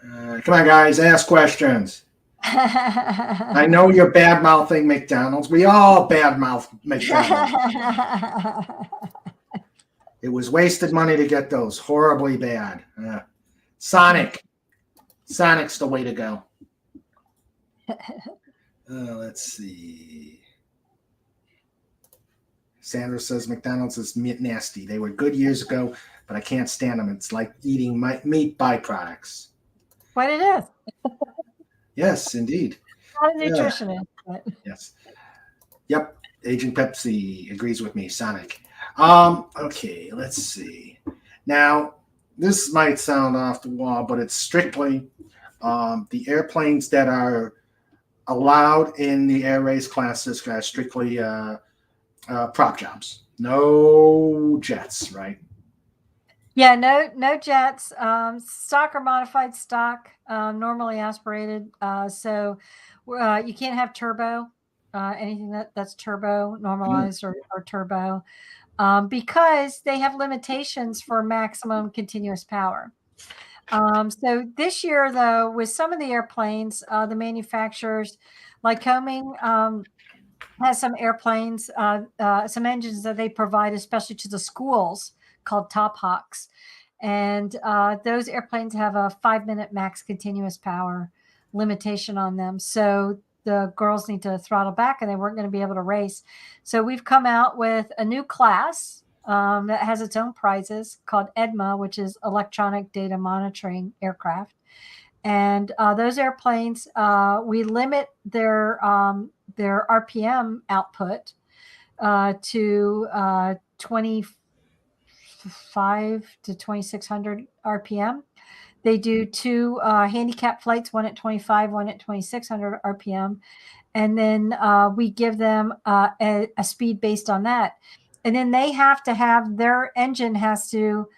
Come on, guys, ask questions. I know you're bad-mouthing McDonald's. We all bad-mouth McDonald's. It was wasted money to get those. Horribly bad. Sonic Sonic's the way to go. Let's see. Sandra says McDonald's is nasty. They were good years ago, but I can't stand them. It's like eating meat byproducts. What it is. Yes, indeed. Not a nutritionist. But. Yes. Yep. Agent Pepsi agrees with me. Sonic. Okay, let's see. Now, this might sound off the wall, but it's strictly the airplanes that are allowed in the air race classes are strictly prop jobs. No jets, right? Yeah, no jets. Stock or modified stock, normally aspirated. So you can't have turbo, anything that's turbo, normalized or turbo, because they have limitations for maximum continuous power. So this year, though, with some of the airplanes, the manufacturers, like Coming, has some airplanes, some engines that they provide, especially to the schools, called Top Hawks. And those airplanes have a 5-minute max continuous power limitation on them. So the girls need to throttle back and they weren't going to be able to race. So we've come out with a new class that has its own prizes called EDMA, which is Electronic Data Monitoring Aircraft. And those airplanes, we limit their RPM output to 25 to 2600 RPM. They do 2 handicap flights, one at 25, one at 2600 RPM. And then we give them a speed based on that. And then they have to have, their engine has to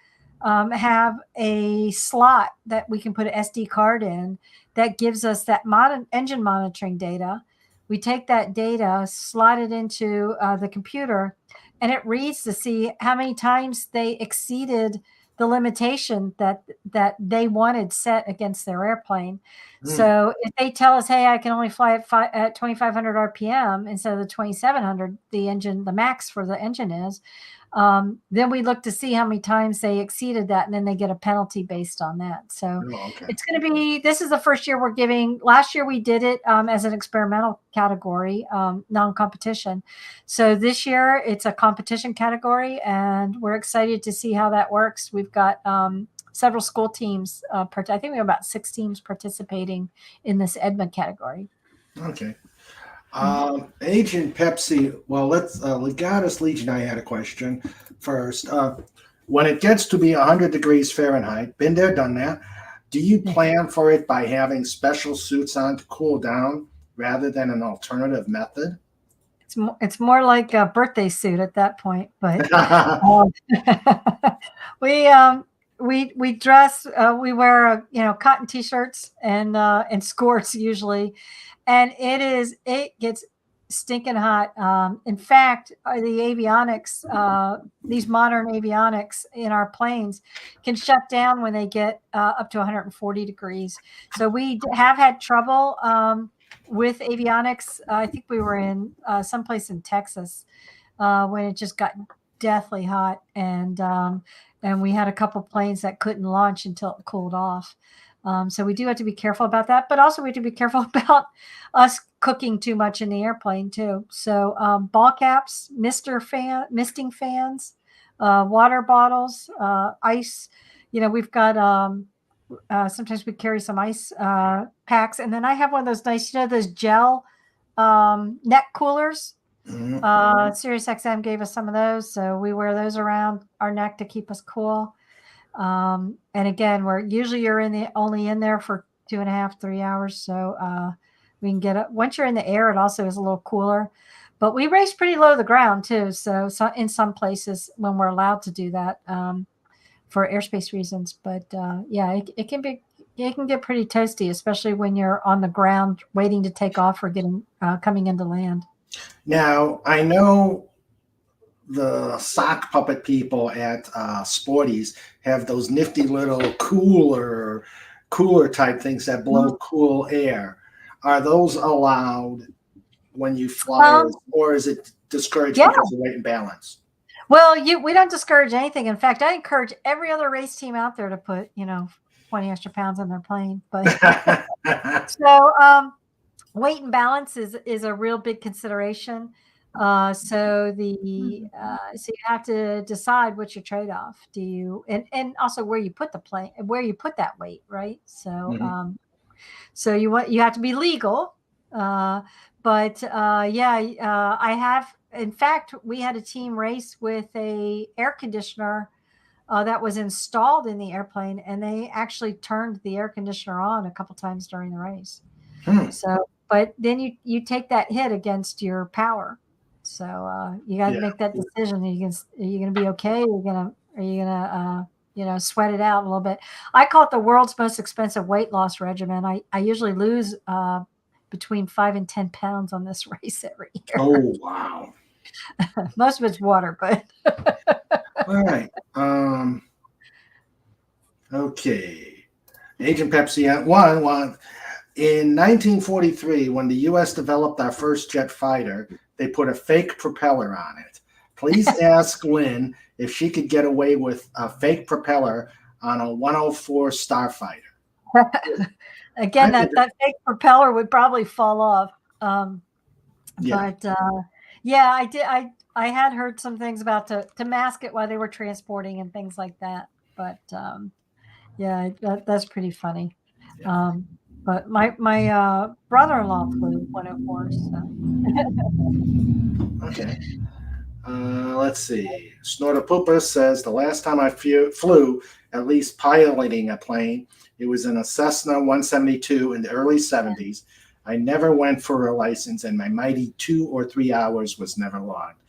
have a slot that we can put an SD card in that gives us that engine monitoring data. We take that data, slot it into the computer, and it reads to see how many times they exceeded the limitation that they wanted set against their airplane. So if they tell us, hey, I can only fly at 2500 RPM instead of the 2700, the max for the engine is, then we look to see how many times they exceeded that, and then they get a penalty based on that. So it's going to be, this is the first year we're giving. Last year we did it as an experimental category, non-competition. So this year it's a competition category, and we're excited to see how that works. We've got several school teams. I think we have about 6 teams participating in this EDMA category. Okay. Agent Pepsi, well, let's Legatus Legion. I had a question first. When it gets to be 100 degrees Fahrenheit, been there, done that. Do you plan for it by having special suits on to cool down rather than an alternative method? It's more like a birthday suit at that point, but we dress, we wear cotton t-shirts and skirts usually. And it gets stinking hot. In fact, the avionics, these modern avionics in our planes can shut down when they get up to 140 degrees. So we have had trouble with avionics. I think we were in someplace in Texas when it just got deathly hot, and we had a couple planes that couldn't launch until it cooled off. So we do have to be careful about that, but also we have to be careful about us cooking too much in the airplane too. So ball caps, misting fans, water bottles, ice. We've got sometimes we carry some ice packs, and then I have one of those nice, those gel neck coolers. Sirius XM gave us some of those, so we wear those around our neck to keep us cool. And again, you're only in there for 2.5, 3 hours. So we can get up. Once you're in the air, it also is a little cooler. But we race pretty low to the ground too. So in some places when we're allowed to do that for airspace reasons. But yeah, it can get pretty toasty, especially when you're on the ground waiting to take off or coming into land. Now, I know the sock puppet people at Sporties have those nifty little cooler type things that blow cool air. Are those allowed when you fly, or is it discouraged because of weight and balance? Well, we don't discourage anything. In fact, I encourage every other race team out there to put, 20 extra pounds on their plane. But so weight and balance is a real big consideration. So you have to decide what's your trade-off. Do you and also where you put that weight, right? So so you have to be legal. I have. In fact, we had a team race with a air conditioner that was installed in the airplane, and they actually turned the air conditioner on a couple times during the race. So, but then you take that hit against your power. So you got to make that decision. Are you going to be okay? Are you gonna sweat it out a little bit? I call it the world's most expensive weight loss regimen. I usually lose between 5 and 10 pounds on this race every year. Oh, wow. Most of it's water, but all right. Okay. Agent Pepsi one. In 1943, when the U.S. developed our first jet fighter, they put a fake propeller on it. Please ask Lin if she could get away with a fake propeller on a 104 Starfighter. Again, that fake propeller would probably fall off. But I did. I had heard some things about to mask it while they were transporting and things like that. But that's pretty funny. Yeah. But my brother-in-law flew 104. So. Okay. Let's see. Snorter Pooper says the last time I flew, at least piloting a plane, it was in a Cessna 172 in the early 70s. I never went for a license, and my mighty 2 or 3 hours was never logged.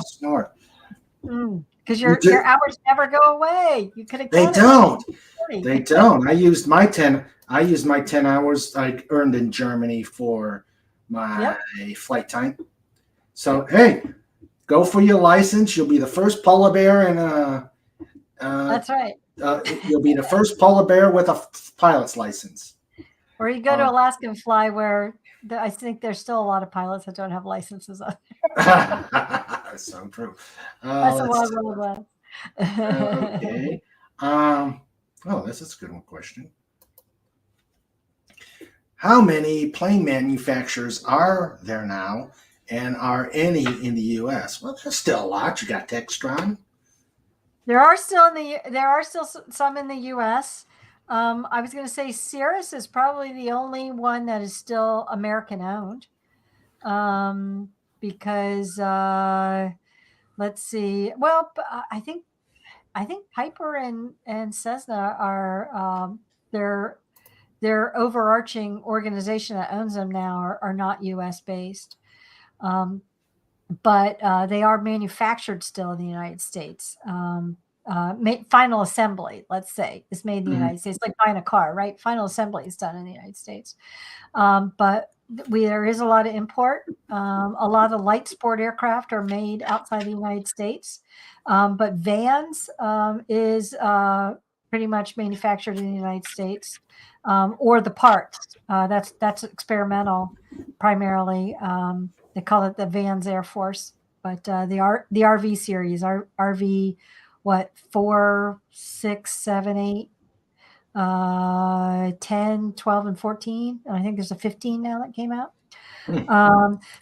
Snort. Because your hours never go away. You could have. They don't. They don't. I used my 10 hours I earned in Germany for my flight time. So hey, go for your license. You'll be the first polar bear that's right. You'll be the first polar bear with a pilot's license. Or you go to Alaska and fly, where I think there's still a lot of pilots that don't have licenses on there. That's so true. That's a wild west. Okay. This is a good one question. How many plane manufacturers are there now, and are any in the U.S.? Well, there's still a lot. You got Textron. There are still some in the U.S. I was going to say Cirrus is probably the only one that is still American owned, because let's see. Well, I think Piper and Cessna are their overarching organization that owns them now are not U.S. based. But they are manufactured still in the United States. Final assembly, let's say, is made in the United States, like buying a car, right? Final assembly is done in the United States. But there is a lot of import. A lot of light sport aircraft are made outside the United States. But Vans is pretty much manufactured in the United States, or the parts. That's experimental primarily. They call it the Vans Air Force, but the RV series, RV, 4, 6, 7, 8, 10, 12, and 14. And I think there's a 15 now that came out.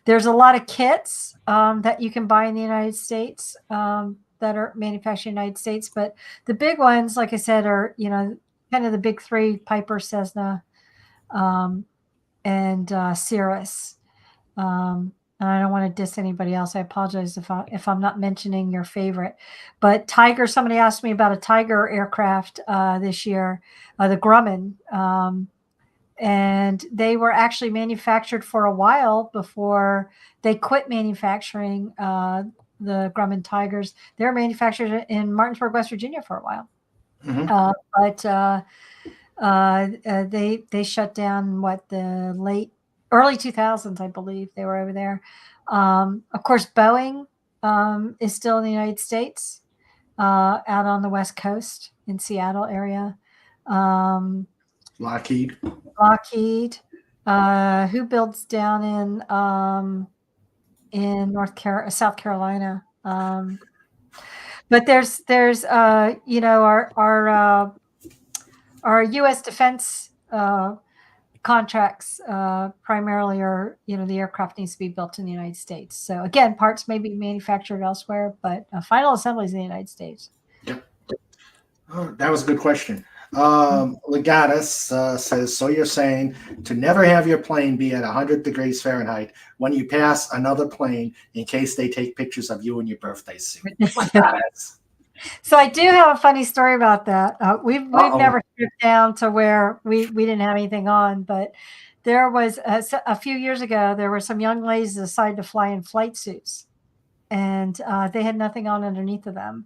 There's a lot of kits that you can buy in the United States that are manufactured in the United States. But the big ones, like I said, are, kind of the big three: Piper, Cessna, and Cirrus. And I don't want to diss anybody else. I apologize if I'm not mentioning your favorite. But Tiger, somebody asked me about a Tiger aircraft this year, the Grumman. And they were actually manufactured for a while before they quit manufacturing the Grumman Tigers. They were manufactured in Martinsburg, West Virginia for a while. But they shut down the early 2000s, I believe they were over there. Of course, Boeing is still in the United States, out on the West Coast in Seattle area. Lockheed. Who builds down in South Carolina? But there's our our U.S. defense contracts primarily are, the aircraft needs to be built in the United States. So again, parts may be manufactured elsewhere, but final assembly is in the United States. Yep. Oh, that was a good question. Legatus says, so you're saying to never have your plane be at 100 degrees Fahrenheit when you pass another plane in case they take pictures of you in your birthday suit. Legatus. So I do have a funny story about that. We've never stripped down to where we didn't have anything on, but there was a few years ago, there were some young ladies that decided to fly in flight suits, and they had nothing on underneath of them.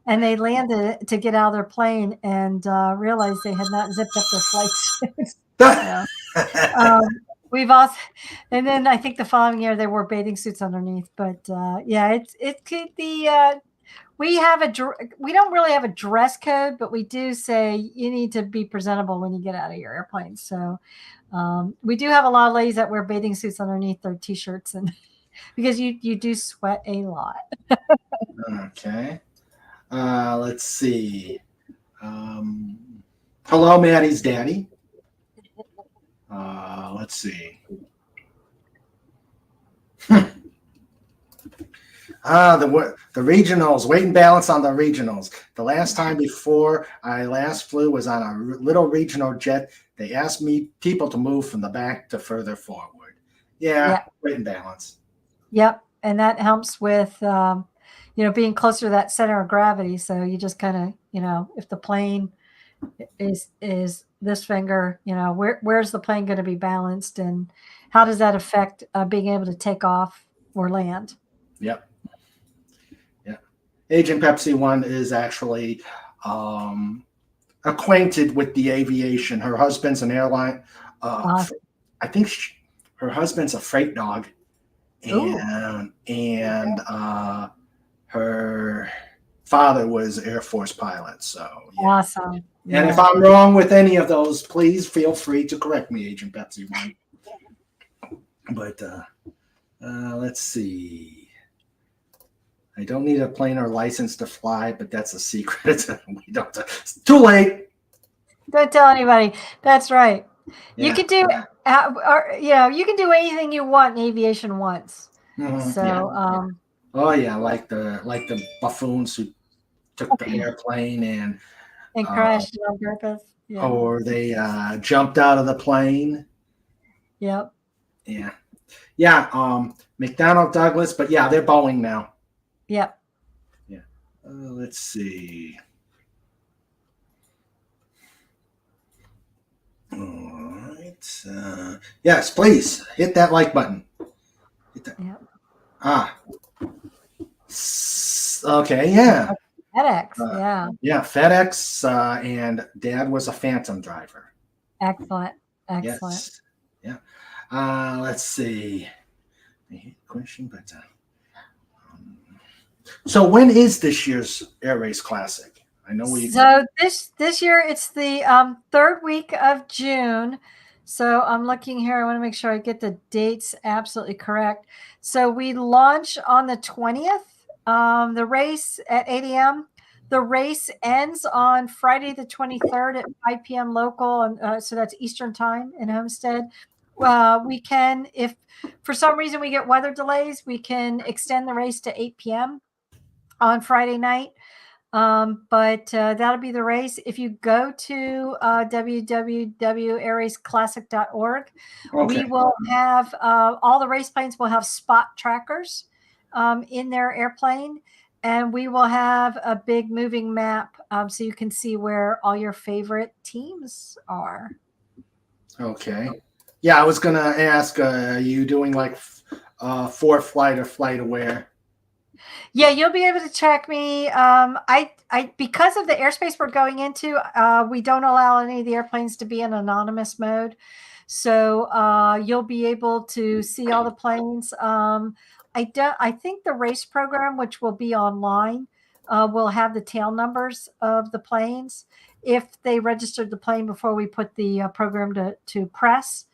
And they landed to get out of their plane and realized they had not zipped up their flight suits. We've also, and then I think the following year they wore bathing suits underneath. But yeah, it could be. We don't really have a dress code, but we do say you need to be presentable when you get out of your airplane. So we do have a lot of ladies that wear bathing suits underneath their t-shirts, and because you do sweat a lot. Okay. Let's see. Hello, Maddie's daddy. Let's see. The regionals, weight and balance on the regionals. The last time before I last flew was on a little regional jet. They asked me people to move from the back to further forward. Yeah. Weight and balance. Yep. And that helps with, being closer to that center of gravity. So you just kind of, if the plane is this finger, where's the plane going to be balanced, and how does that affect being able to take off or land? Yep. Yeah. Agent Pepsi 1 is actually acquainted with the aviation. Her husband's an airline. Awesome. I think her husband's a freight dog, and her father was Air Force pilot. So yeah. Awesome. Yeah. And if I'm wrong with any of those, please feel free to correct me, Agent Pepsi 1. But let's see. I don't need a plane or license to fly, but that's a secret. We don't. It's too late. Don't tell anybody. That's right. Yeah. You can do, you can do anything you want in aviation once. Mm-hmm. So, yeah. Oh yeah, like the buffoons who took the airplane and crashed it on purpose. Yeah. Or they jumped out of the plane. Yep. Yeah. Yeah. McDonnell Douglas, but yeah, they're Boeing now. Yep. Yeah. Let's see. All right. Yes, please hit that like button. Hit that. Yep. Okay. Yeah. FedEx. Yeah. Yeah. FedEx. And Dad was a Phantom driver. Excellent. Yes. Yeah. Let's see. Question, but so when is this year's Air Race Classic? I know we. So this year it's the third week of June. So I'm looking here. I want to make sure I get the dates absolutely correct. So we launch on the 20th. The race at 8 a.m. The race ends on Friday the 23rd at 5 p.m. local, and so that's Eastern time in Homestead. We can, if for some reason we get weather delays, we can extend the race to 8 p.m. on Friday night. But that'll be the race. If you go to www.airraceclassic.org, we will have all the race planes will have spot trackers in their airplane, and we will have a big moving map so you can see where all your favorite teams are. Okay. Yeah, I was gonna ask, are you doing like for flight or flight aware? Yeah, you'll be able to track me. I because of the airspace we're going into, we don't allow any of the airplanes to be in anonymous mode. So you'll be able to see all the planes. I think the race program, which will be online, will have the tail numbers of the planes if they registered the plane before we put the program to press.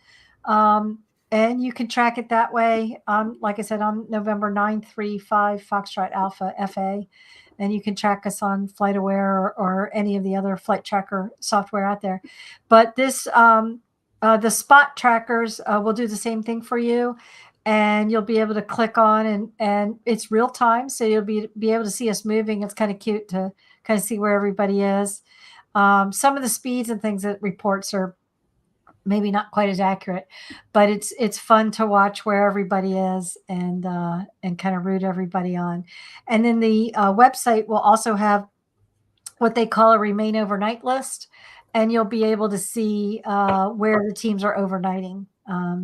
And you can track it that way. Like I said, I'm November 935 Foxtrot Alpha FA. and you can track us on FlightAware or any of the other flight tracker software out there. But this, the spot trackers will do the same thing for you, and you'll be able to click on, and it's real time, so you'll be able to see us moving. It's kind of cute to kind of see where everybody is. Some of the speeds and things that reports are maybe not quite as accurate, but it's fun to watch where everybody is and kind of root everybody on. And then the website will also have what they call a remain overnight list, and you'll be able to see where the teams are overnighting.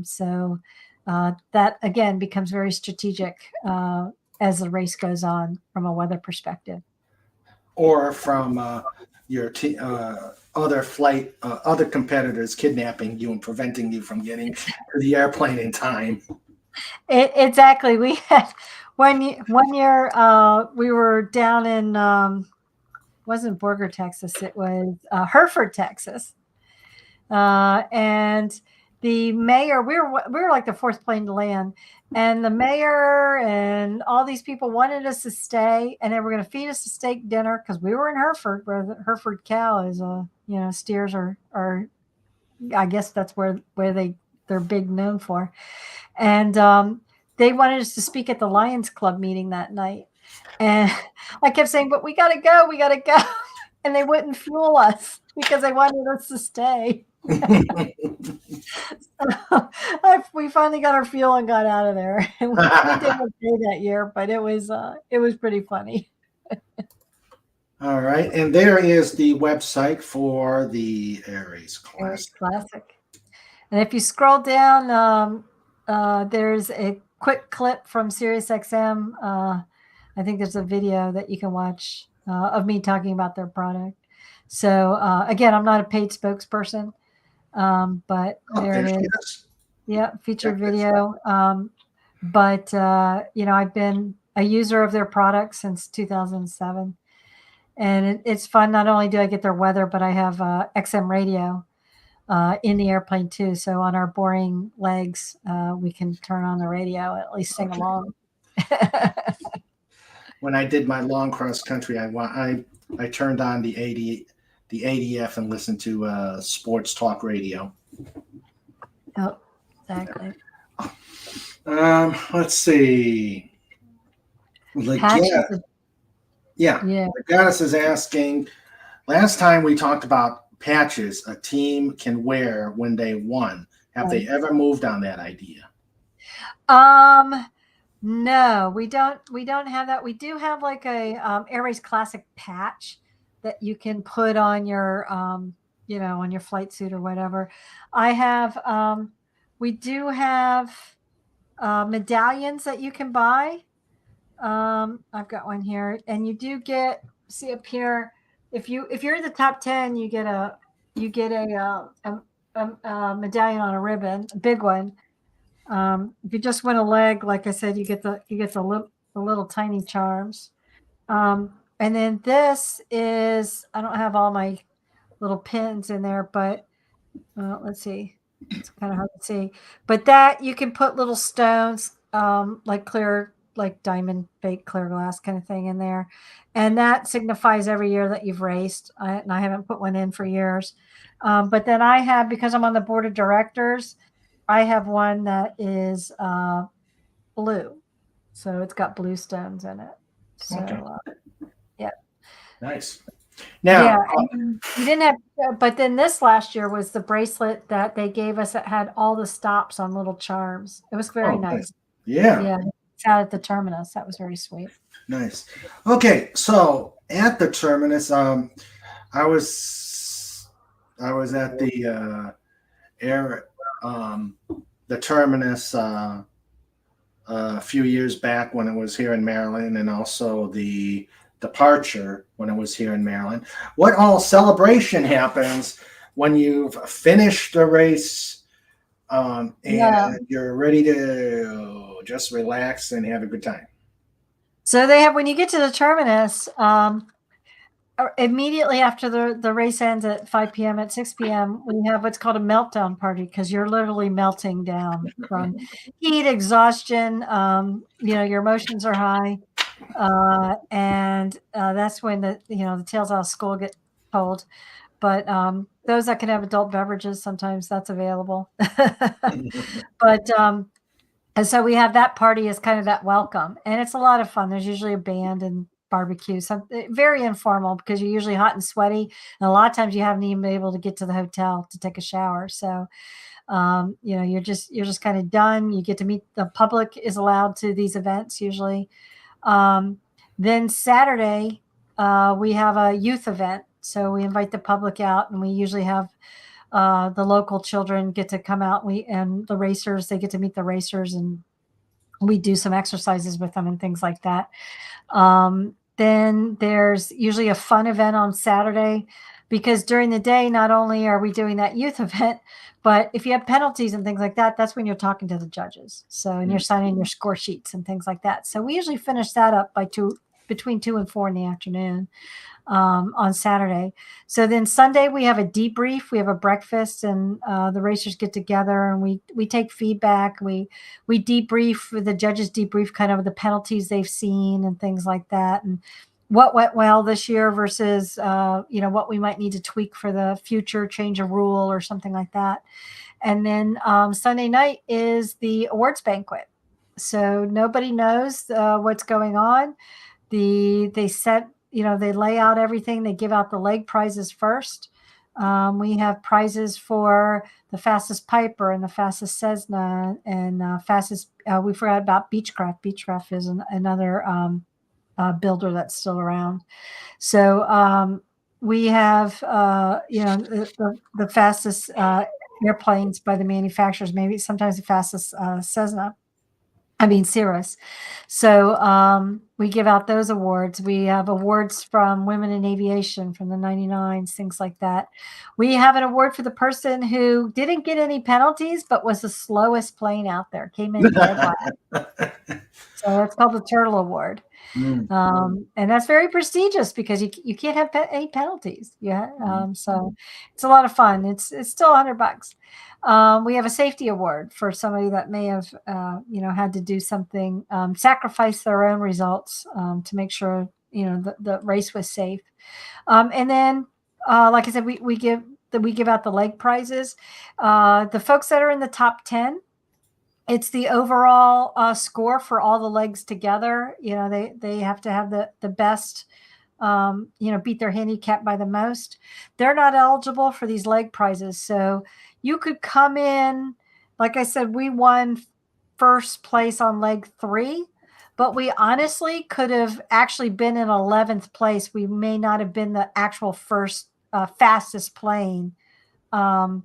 So that again becomes very strategic as the race goes on from a weather perspective. Or from your other competitors kidnapping you and preventing you from getting to the airplane in time. Exactly. We had one year we were down in wasn't Borger, Texas. It was Hereford, Texas, and the mayor. We were like the fourth plane to land, and the mayor and all these people wanted us to stay, and they were going to feed us a steak dinner because we were in Hereford, where the Hereford cow is steers are I guess that's where they're big known for, and they wanted us to speak at the Lions Club meeting that night, and I kept saying, "But we got to go, we got to go," and they wouldn't fuel us because they wanted us to stay. We finally got our fuel and got out of there. We did okay that year, but it was pretty funny. All right, and there is the website for the Aries Classic. And if you scroll down, there's a quick clip from SiriusXM. I think there's a video that you can watch of me talking about their product. So again, I'm not a paid spokesperson, but there it is. Yeah, featured video. But I've been a user of their product since 2007, and it's fun. Not only do I get their weather, but I have XM radio in the airplane too. So on our boring legs, we can turn on the radio and at least sing along. When I did my long cross country, I turned on the ADF and listened to sports talk radio. Oh, exactly. Let's see. The goddess is asking. Last time we talked about patches a team can wear when they won. Have they ever moved on that idea? No, we don't have that. We do have like a Air Race Classic patch that you can put on your on your flight suit or whatever. I have we do have medallions that you can buy. I've got one here, and you do get, see up here, if you're in the top 10, you get a medallion on a ribbon, a big one. If you just win a leg, like I said, you get the little tiny charms. And then this is, I don't have all my little pins in there, but let's see. It's kind of hard to see. But that you can put little stones, like clear, like diamond fake clear glass kind of thing in there. And that signifies every year that you've raced. And I haven't put one in for years. But then I have, because I'm on the board of directors, I have one that is blue. So it's got blue stones in it. So, okay. Yeah. Nice. Now, you didn't have, but then this last year was the bracelet that they gave us that had all the stops on little charms. It was very nice. Yeah. Yeah. It's out at the terminus. That was very sweet. Nice. Okay. So at the terminus, I was at the the terminus a few years back when it was here in Maryland, and also the departure when it was here in Maryland. What all celebration happens when you've finished the race and you're ready to just relax and have a good time? So they have, when you get to the terminus, immediately after the race ends at 5 p.m. at 6 p.m., we have what's called a meltdown party, because you're literally melting down from heat, exhaustion. Your emotions are high. And that's when the tales out of school get told. But those that can have adult beverages, sometimes that's available. But and so we have that party as kind of that welcome, and it's a lot of fun. There's usually a band and barbecue, so very informal because you're usually hot and sweaty, and a lot of times you haven't even been able to get to the hotel to take a shower. So you're just kind of done. You get to meet the public is allowed to these events usually. Um, then Saturday, we have a youth event. So we invite the public out, and we usually have the local children get to come out. And the racers, they get to meet the racers, and we do some exercises with them and things like that. Then there's usually a fun event on Saturday because during the day, not only are we doing that youth event, but if you have penalties and things like that, that's when you're talking to the judges. So, and you're signing your score sheets and things like that. So we usually finish that up between 2 and 4 in the afternoon on Saturday. So then Sunday we have a debrief. We have a breakfast, and the racers get together, and we take feedback. We debrief. The judges debrief kind of the penalties they've seen and things like that, and what went well this year versus what we might need to tweak for the future, change a rule or something like that. And then Sunday night is the awards banquet. So nobody knows what's going on. They lay out everything. They give out the leg prizes first. We have prizes for the fastest piper and the fastest Cessna and fastest. We forgot about Beechcraft. Beechcraft is another builder that's still around. So we have the fastest airplanes by the manufacturers. Maybe sometimes the fastest Cessna. Cirrus. So we give out those awards. We have awards from Women in Aviation from the 99s, things like that. We have an award for the person who didn't get any penalties, but was the slowest plane out there, came in dead last. So that's called the Turtle Award. And that's very prestigious because you can't have any penalties. Yeah. So it's a lot of fun. It's still $100. We have a safety award for somebody that may have, had to do something, sacrifice their own results to make sure, the race was safe. And then, like I said, we give out the leg prizes. The folks that are in the top 10, it's the overall score for all the legs together. They have to have the best, beat their handicap by the most. They're not eligible for these leg prizes. So you could come in, like I said, we won first place on leg 3, but we honestly could have actually been in 11th place. We may not have been the actual first fastest plane, Overall.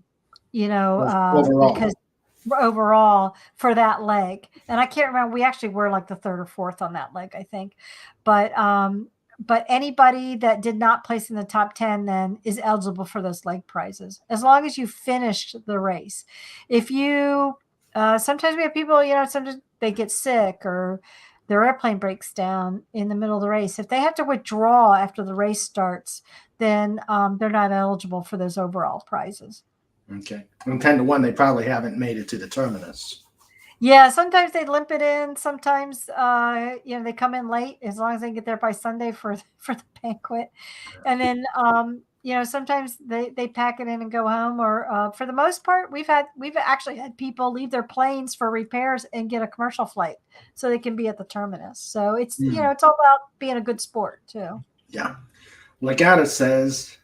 because overall for that leg. And I can't remember, we actually were like the 3rd or 4th on that leg, I think. But anybody that did not place in the top 10 then is eligible for those leg prizes as long as you finished the race. If you sometimes we have people, sometimes they get sick or their airplane breaks down in the middle of the race. If they have to withdraw after the race starts, then they're not eligible for those overall prizes. Okay. From 10 to 1, they probably haven't made it to the terminus. Yeah, sometimes they limp it in. Sometimes, they come in late as long as they get there by Sunday for the banquet. And then, sometimes they pack it in and go home. Or for the most part, we've actually had people leave their planes for repairs and get a commercial flight so they can be at the terminus. So it's it's all about being a good sport too. Yeah. Legata says,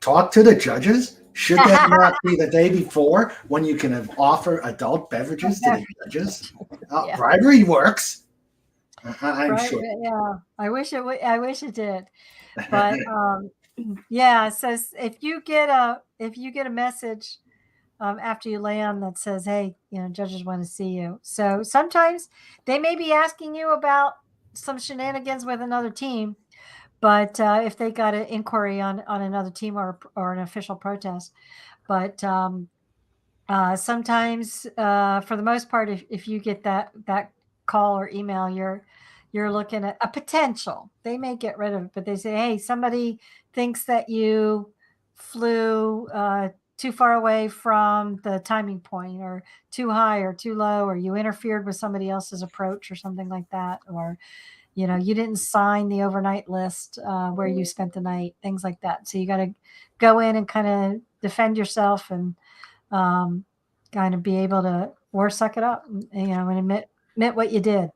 talk to the judges. Should that not be the day before when you can offer adult beverages to the judges? Bribery works. I'm sure. Yeah, I wish it did. But yeah. So if you get a message after you land that says, "Hey, judges want to see you," so sometimes they may be asking you about some shenanigans with another team. But if they got an inquiry on another team or an official protest. But sometimes, for the most part, if you get that call or email, you're looking at a potential. They may get rid of it, but they say, hey, somebody thinks that you flew too far away from the timing point, or too high or too low, or you interfered with somebody else's approach or something like that, or you didn't sign the overnight list where you spent the night, things like that. So you got to go in and kind of defend yourself, and kind of be able to, or suck it up, and admit what you did.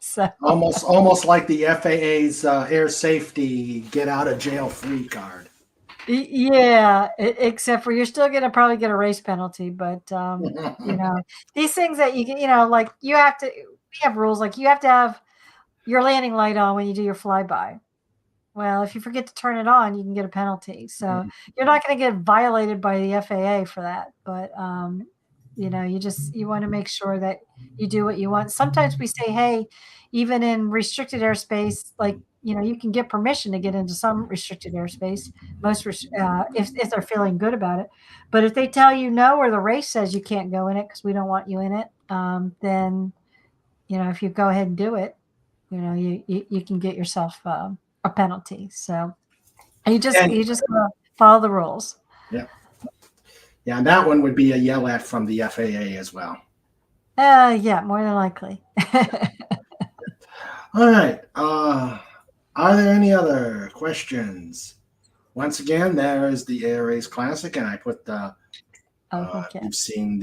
So Almost like the FAA's air safety get out of jail free card. Yeah, except for you're still gonna probably get a race penalty, but these things that you can, like we have rules, like you have to have your landing light on when you do your flyby. Well, if you forget to turn it on, you can get a penalty. So you're not going to get violated by the FAA for that, but you want to make sure that you do what you want. Sometimes we say, hey, even in restricted airspace, like you can get permission to get into some restricted airspace. If they're feeling good about it, but if they tell you no, or the race says you can't go in it because we don't want you in it, then if you go ahead and do it, you can get yourself a penalty. So you just gotta follow the rules. Yeah. Yeah, and that one would be a yell at from the FAA as well. Yeah, more than likely. All right. Are there any other questions? Once again, there is the Air Race Classic, and I put the you've seen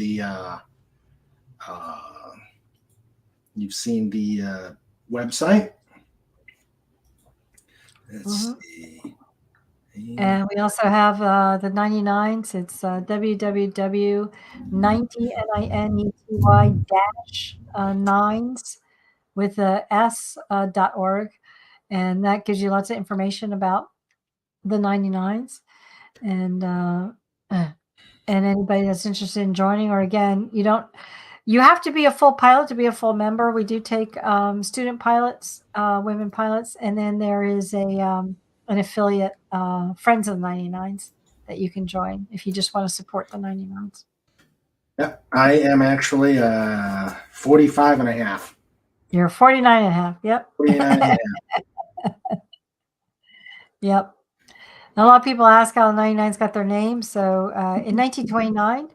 the website. Let's see. And we also have the 99s. It's www.90nety-nines with a s.org, and that gives you lots of information about the 99s, and anybody that's interested in joining, or again, you have to be a full pilot to be a full member. We do take student pilots, women pilots, and then there is an affiliate, Friends of the 99s, that you can join if you just want to support the 99s. Yep, I am actually 45 and a half. You're 49 and a half. Yep. 49 and a half. Yep. A lot of people ask how the 99s got their name. So in 1929,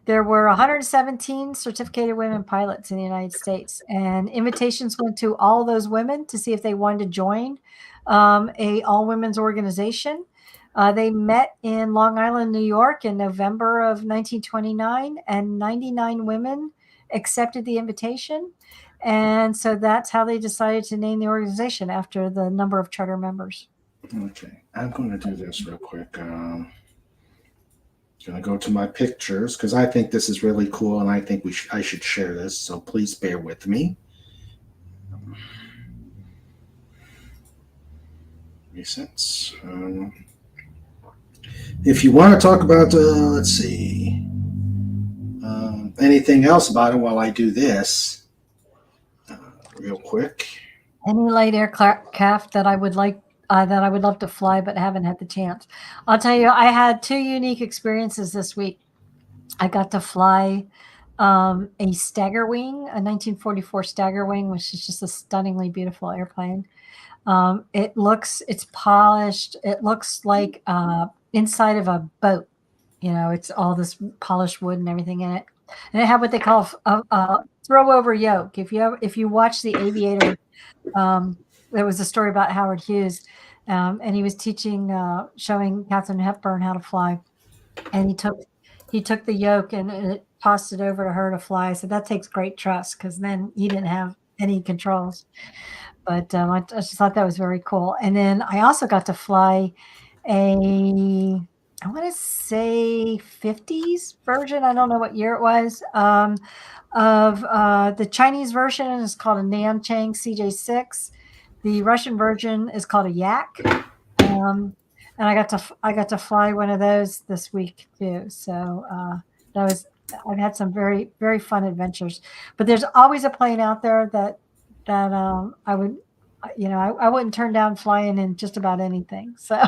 there were 117 certificated women pilots in the United States, and invitations went to all those women to see if they wanted to join a all-women's organization. They met in Long Island, New York in November of 1929, and 99 women accepted the invitation. And so that's how they decided to name the organization, after the number of charter members. Okay, I'm going to do this real quick. Going to go to my pictures because I think this is really cool, and I think I should share this. So please bear with me. Recents. If you want to talk about, let's see, anything else about it while I do this, real quick. Any light aircraft that I would love to fly but haven't had the chance. I'll tell you, I had two unique experiences this week. I got to fly a Staggerwing, a 1944 Staggerwing, which is just a stunningly beautiful airplane. It's polished. It looks like inside of a boat. It's all this polished wood and everything in it. And it had what they call a throw over yoke. If you watch The Aviator, there was a story about Howard Hughes, and he was showing Katharine Hepburn how to fly, and he took the yoke and tossed it over to her to fly. So that takes great trust, because then he didn't have any controls. But I just thought that was very cool. And then I also got to fly I want to say 50s version. I don't know what year it was. Of the Chinese version is called a Nanchang CJ6. The Russian version is called a Yak. And I got to fly one of those this week too. So I've had some very, very fun adventures. But there's always a plane out there that I wouldn't turn down flying in just about anything. So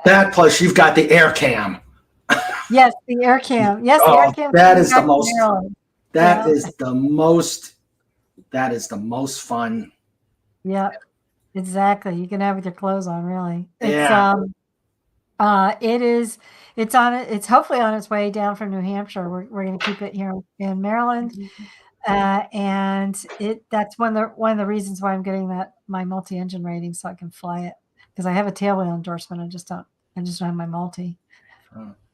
that, plus you've got the air cam. Yes, the air cam. Yes, the air cam. That is the most. That is the most fun. Yeah, exactly. You can have with your clothes on, really. Yeah. It is. It's hopefully on its way down from New Hampshire. We're going to keep it here in Maryland, and that's one of the reasons why I'm getting my multi-engine rating so I can fly it, because I have a tailwheel endorsement. I just don't have my multi.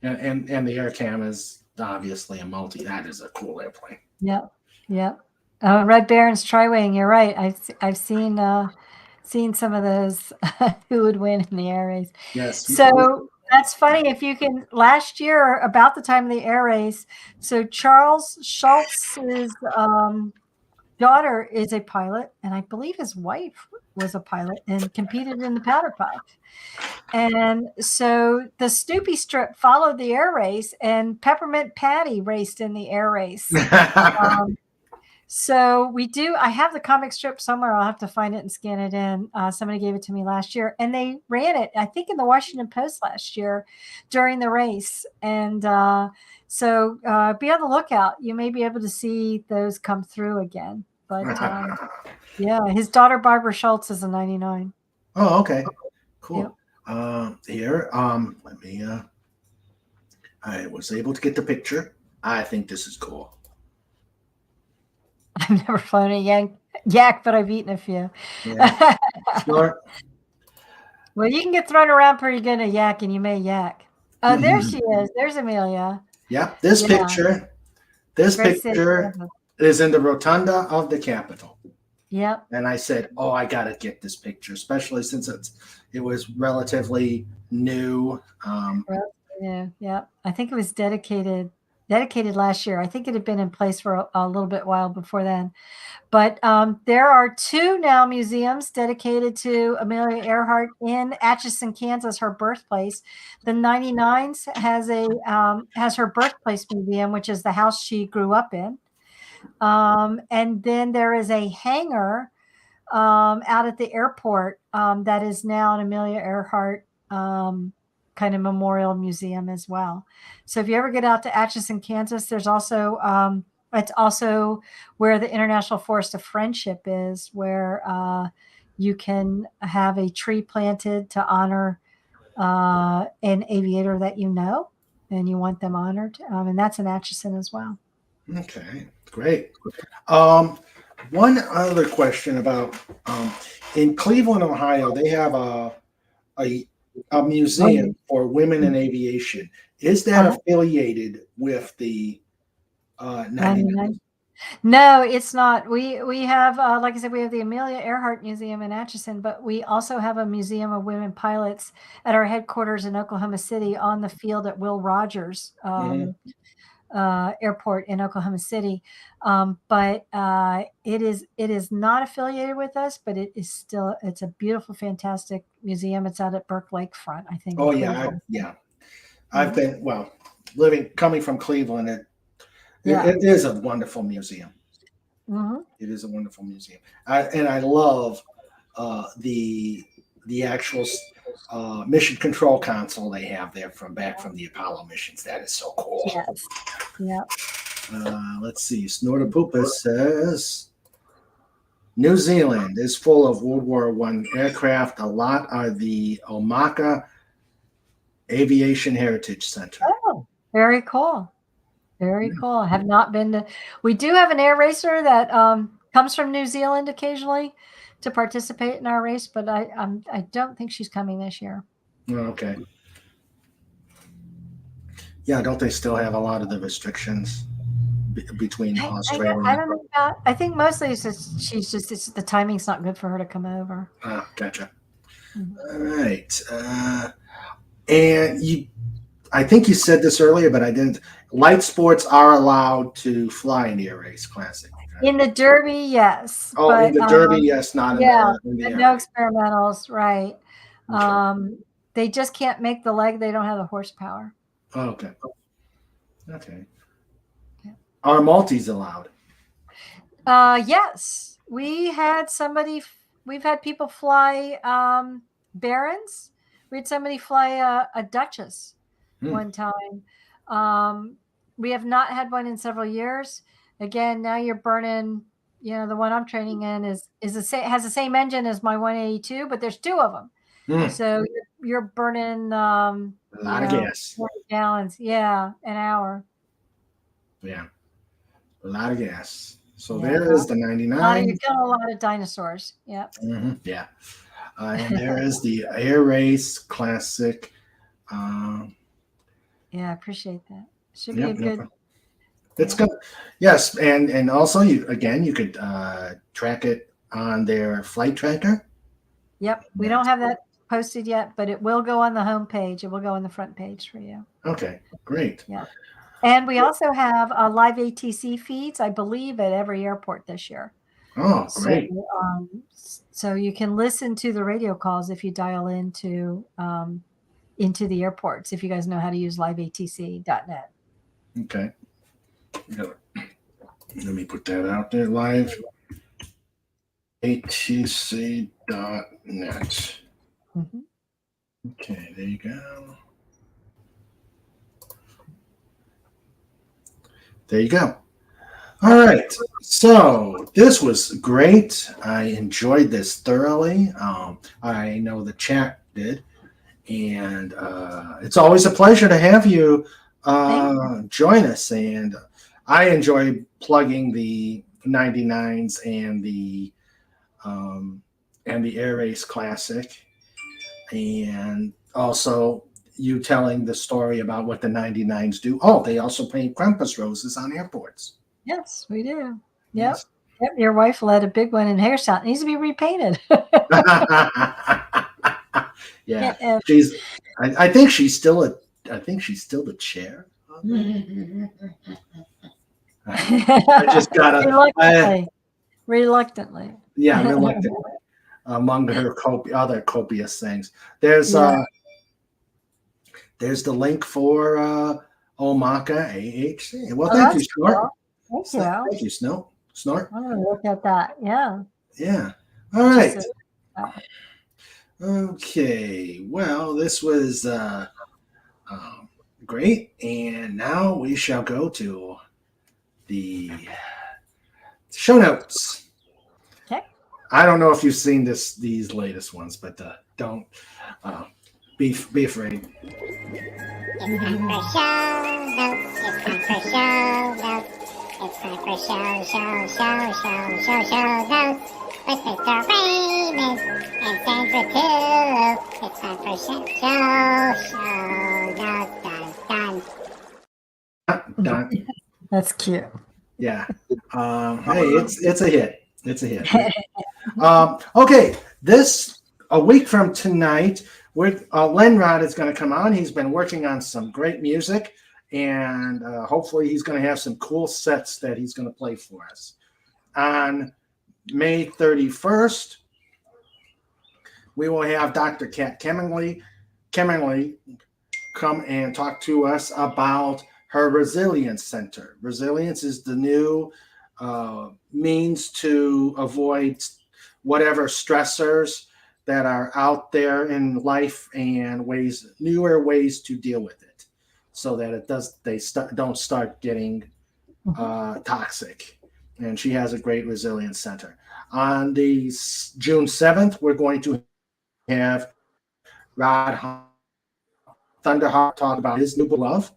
And the Air Cam is obviously a multi. That is a cool airplane. Yep. Yep. Red Baron's tri-wing. You're right. I've seen some of those who would win in the air race. Yes. So that's funny. If you can, last year, about the time of the air race, so Charles Schultz's daughter is a pilot, and I believe his wife was a pilot and competed in the powder puff. And so the Snoopy strip followed the air race, and Peppermint Patty raced in the air race. So I have the comic strip somewhere. I'll have to find it and scan it in. Somebody gave it to me last year, and they ran it, I think, in the Washington Post last year during the race. And so be on the lookout. You may be able to see those come through again. But yeah, his daughter, Barbara Schultz, is a 99. Oh, okay. Cool. Yep. Here, let me, I was able to get the picture. I think this is cool. I've never flown a yak, but I've eaten a few. Yeah. Sure. Well, you can get thrown around pretty good in a yak, and you may yak. Oh, there she is. There's Amelia. Yeah. This picture is in the rotunda of the Capitol. Yep. And I said, "Oh, I got to get this picture, especially since it was relatively new." Yeah. I think it was dedicated last year. I think it had been in place for a little bit while before then. But there are 2 now museums dedicated to Amelia Earhart in Atchison, Kansas, her birthplace. The 99s has her birthplace museum, which is the house she grew up in. And then there is a hangar out at the airport that is now an Amelia Earhart kind of memorial museum as well. So if you ever get out to Atchison, Kansas, there's also it's also where the International Forest of Friendship is, where you can have a tree planted to honor an aviator that you know and you want them honored. And that's in Atchison as well. Okay, great. One other question about in Cleveland, Ohio, they have a museum for women in aviation. Is that affiliated with the 99? No, it's not. We have, like I said, we have the Amelia Earhart Museum in Atchison, but we also have a museum of women pilots at our headquarters in Oklahoma City on the field at Will Rogers Airport in Oklahoma City. But it is not affiliated with us, but it's a beautiful, fantastic museum. It's out at Burke Lakefront, I think. Oh yeah. I've been, coming from Cleveland. It is a wonderful museum. Mm-hmm. It is a wonderful museum. I love the actual mission control console they have there from the Apollo missions. That is so cool. Yes. Yeah. Let's see. Snortapoopa says New Zealand is full of World War I aircraft. A lot are the Omaka Aviation Heritage Center. Oh, very cool. Very cool. I have not been to. We do have an air racer that comes from New Zealand occasionally to participate in our race, but I don't think she's coming this year. Okay. Yeah, don't they still have a lot of the restrictions between Australia? I don't know about. I think mostly it's just the timing's not good for her to come over. Gotcha. Mm-hmm. All right. And I think you said this earlier, but I didn't. Light sports are allowed to fly in the Air Race Classic. Right? In the Derby, yes. Oh, in the Derby, yes, not in the no experimentals, right? Okay. They just can't make the leg. They don't have the horsepower. Oh, okay. Okay. Are multis allowed? Yes. We've had people fly Barons. We had somebody fly a Duchess one time. We have not had one in several years. Again, now you're burning, the one I'm training in has the same engine as my 182, but there's 2 of them. So burning A lot of gas. 40 gallons. Yeah, an hour. Yeah, a lot of gas. So Yeah, there is the 99. you're killing a lot of dinosaurs. Yep. Yeah. And there is the Air Race Classic. Yeah, I appreciate that. Should be Yep, a good. it's good. Yes, and also you could track it on their flight tracker. Yep, we don't have that posted yet, but it will go on the home page. It will go on the front page for you. Okay, great. Yeah. And we also have live ATC feeds, I believe, at every airport this year. Oh, great. So you can listen to the radio calls if you dial into the airports, if you guys know how to use liveatc.net. Okay. Let me put that out there, live atc.net. Mm-hmm. Okay, there you go. There you go. All right. So this was great. I enjoyed this thoroughly. I know the chat did. And it's always a pleasure to have you join us. And I enjoy plugging the 99s and the Air Race Classic, and also you telling the story about what the 99s do. Oh, they also paint Krampus roses on airports. Yes, we do. Yep. Yep. Your wife let a big one in hairstyle. It needs to be repainted. Yeah, she's. I think she's still the chair. I just gotta reluctantly. Yeah, reluctantly. Among her other copious things, there's the link for Omaka AHC. Well, thank you, Snort. Cool. Thank you. Thank you, Snort. I'm gonna look at that. Yeah. Yeah. All right. Okay. Well, this was great, and now we shall go to the show notes. Okay. I don't know if you've seen these latest ones, but don't be afraid. It's time for show notes. It's time for show notes. It's time for show notes with Mr. Raymond and Sandra too. It's time for show notes. Done. That's cute. Yeah. Hey, it's a hit. It's a hit. Okay, a week from tonight, Lenrod is going to come on. He's been working on some great music, and hopefully he's going to have some cool sets that he's going to play for us. On May 31st, we will have Dr. Kat Kemmerly come and talk to us about her Resilience Center. Resilience is the new means to avoid whatever stressors that are out there in life, and newer ways to deal with it, so that don't start getting toxic. And she has a great Resilience Center. On the June 7th, we're going to have Rod Thunderhawk talk about his new love.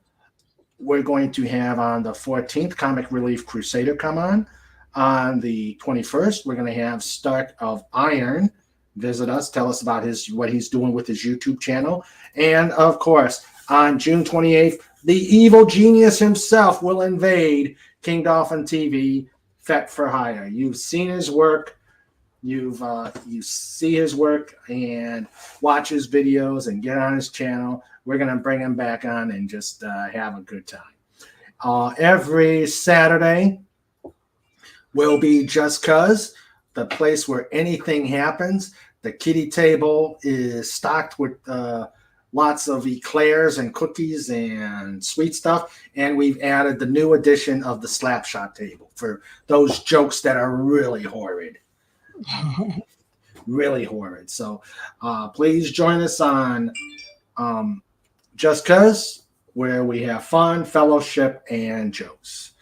We're going to have on the 14th Comic Relief Crusader come on. On the 21st, we're going to have Stark of Iron visit us, tell us about what he's doing with his YouTube channel. And of course, on June 28th, the evil genius himself will invade King Dolphin TV, Fet for Hire. You've seen his work. You see his work and watch his videos and get on his channel. We're going to bring him back on and just have a good time. Every Saturday will be Just Cuz, the place where anything happens. The kitty table is stocked with lots of eclairs and cookies and sweet stuff. And we've added the new edition of the Slapshot table for those jokes that are really horrid. Really horrid. So please join us on Just Cuz, where we have fun, fellowship, and jokes.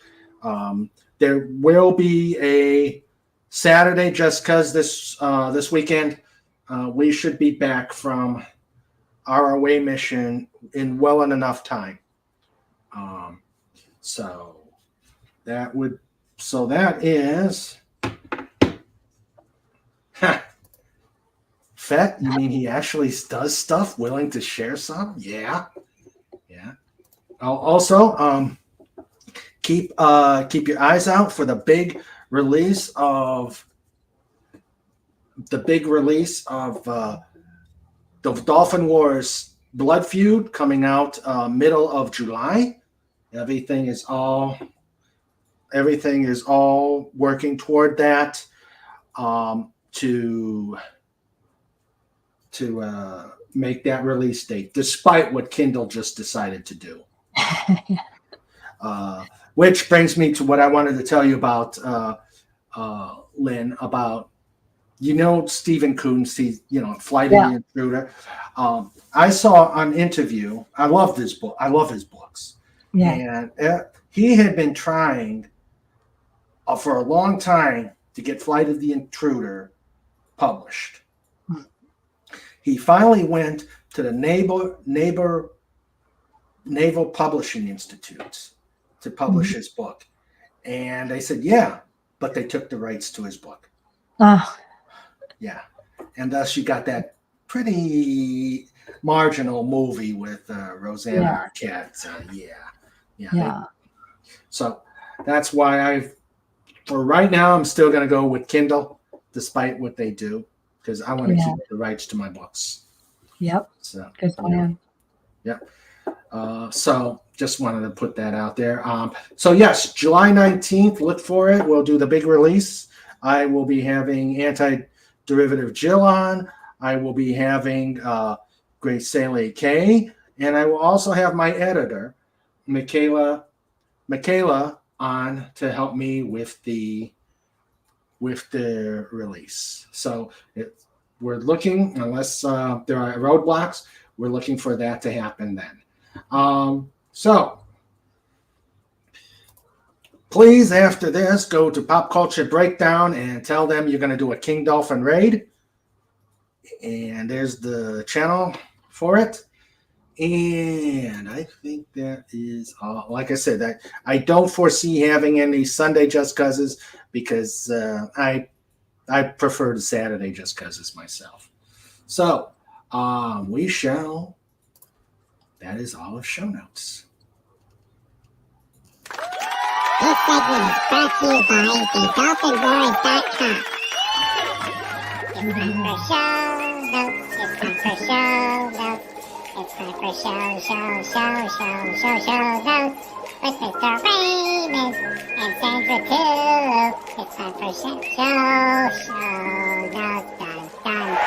There will be a Saturday Just Cuz this weekend. We should be back from our away mission in well in enough time. So that is Fett, you mean he actually does stuff, willing to share some? Yeah. Also, keep your eyes out for the big release of the Dolphin Wars Blood Feud coming out middle of July. Everything is all working toward that to make that release date, despite what Kindle just decided to do. Which brings me to what I wanted to tell you about, Lynn, about Stephen Coons, Flight of the Intruder. I saw an interview. I love this book. I love his books. Yeah. And he had been trying for a long time to get Flight of the Intruder published. He finally went to the Naval Publishing Institute to publish his book. And they said, yeah, but they took the rights to his book. Oh. Yeah. And thus you got that pretty marginal movie with Rosanna Arquette. So that's why for right now, I'm still going to go with Kindle, despite what they do, because I want to keep the rights to my books. Yep. So good plan. Yep. So just wanted to put that out there. So yes, July 19th, look for it. We'll do the big release. I will be having Anti-Derivative Jill on. I will be having Great Sale K. And I will also have my editor, Michaela, on to help me with the release. So we're looking, unless there are roadblocks, we're looking for that to happen then. So please, after this, go to Pop Culture Breakdown and tell them you're going to do a King Dolphin raid. And there's the channel for it. And I think that is all. Like I said, that I don't foresee having any Sunday Just Causes because I prefer the Saturday Just Causes myself. So that is all of show notes. This segment is brought to you by thedolphinboys.com. It's time for show notes. It's time for show notes. It's time for show notes with Mr. Raymond and Sandra too. It's time for show notes. Dun.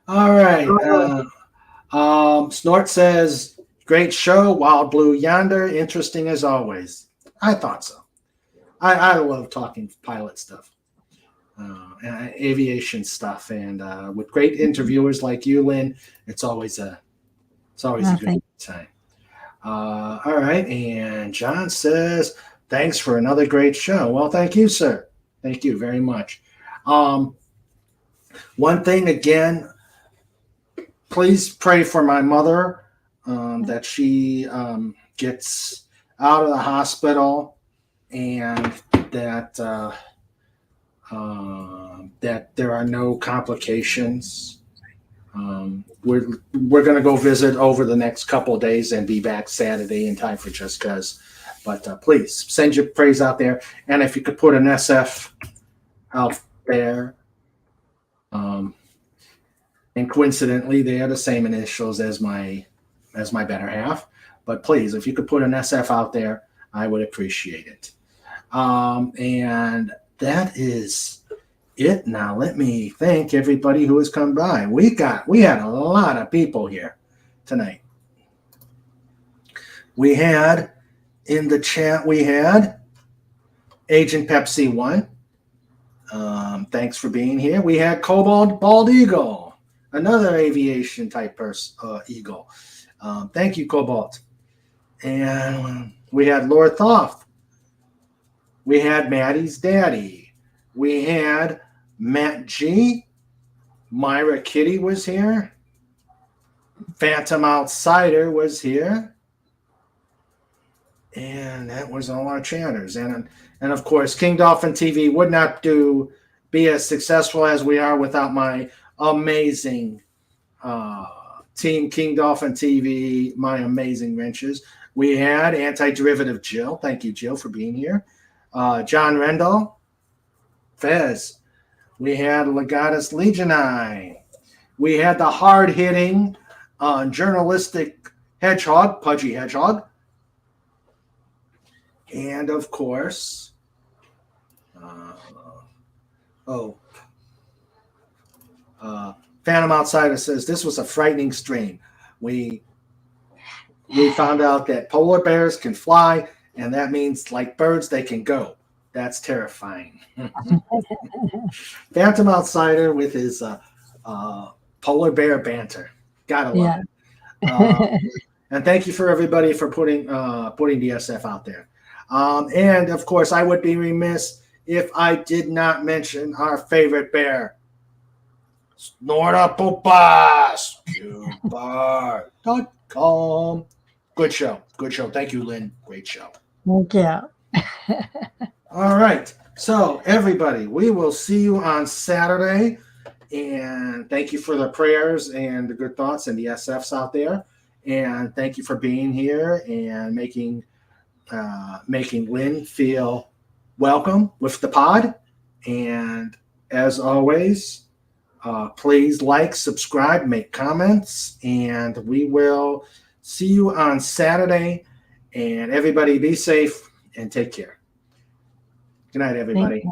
All right. Snort says, great show. Wild Blue Yonder. Interesting as always. I thought so. I love talking pilot stuff, aviation stuff. And with great interviewers like you, Lynn, it's always a good time. All right. And John says, thanks for another great show. Well, thank you, sir. Thank you very much. One thing again, please pray for my mother that she gets out of the hospital and that there are no complications. We're going to go visit over the next couple of days and be back Saturday in time for Just Cause. But please send your praise out there, and if you could put an SF out there. And coincidentally, they are the same initials as my better half. But please, if you could put an SF out there, I would appreciate it. And that is it. Now, let me thank everybody who has come by. We had a lot of people here tonight. We had in the chat, we had Agent Pepsi 1. Thanks for being here. We had Cobalt Bald Eagle, another aviation type eagle. Thank you, Cobalt. And we had Lord Thoth. We had Maddie's daddy. We had Matt G. Myra Kitty was here. Phantom Outsider was here. And that was all our chatters. And of course, King Dolphin TV would not be as successful as we are without my amazing team, King Dolphin TV, my amazing wrenches. We had Anti-Derivative Jill. Thank you, Jill, for being here. John Rendell, Fez. We had Legatus Legionine. We had the hard-hitting journalistic Hedgehog, Pudgy Hedgehog. And, of course, Phantom Outsider says, this was a frightening stream. We found out that polar bears can fly, and that means, like birds, they can go. That's terrifying. Phantom Outsider with his polar bear banter. Gotta love it. And thank you for everybody for putting DSF out there. And of course, I would be remiss if I did not mention our favorite bear, SnortaPopas.com. Good show. Good show. Thank you, Lynn. Great show. Yeah. All right. So, everybody, we will see you on Saturday. And thank you for the prayers and the good thoughts and the SFs out there. And thank you for being here and making Lynn feel welcome with the pod. And as always, please like, subscribe, make comments, and we will see you on Saturday. And everybody be safe and take care. Good night, everybody.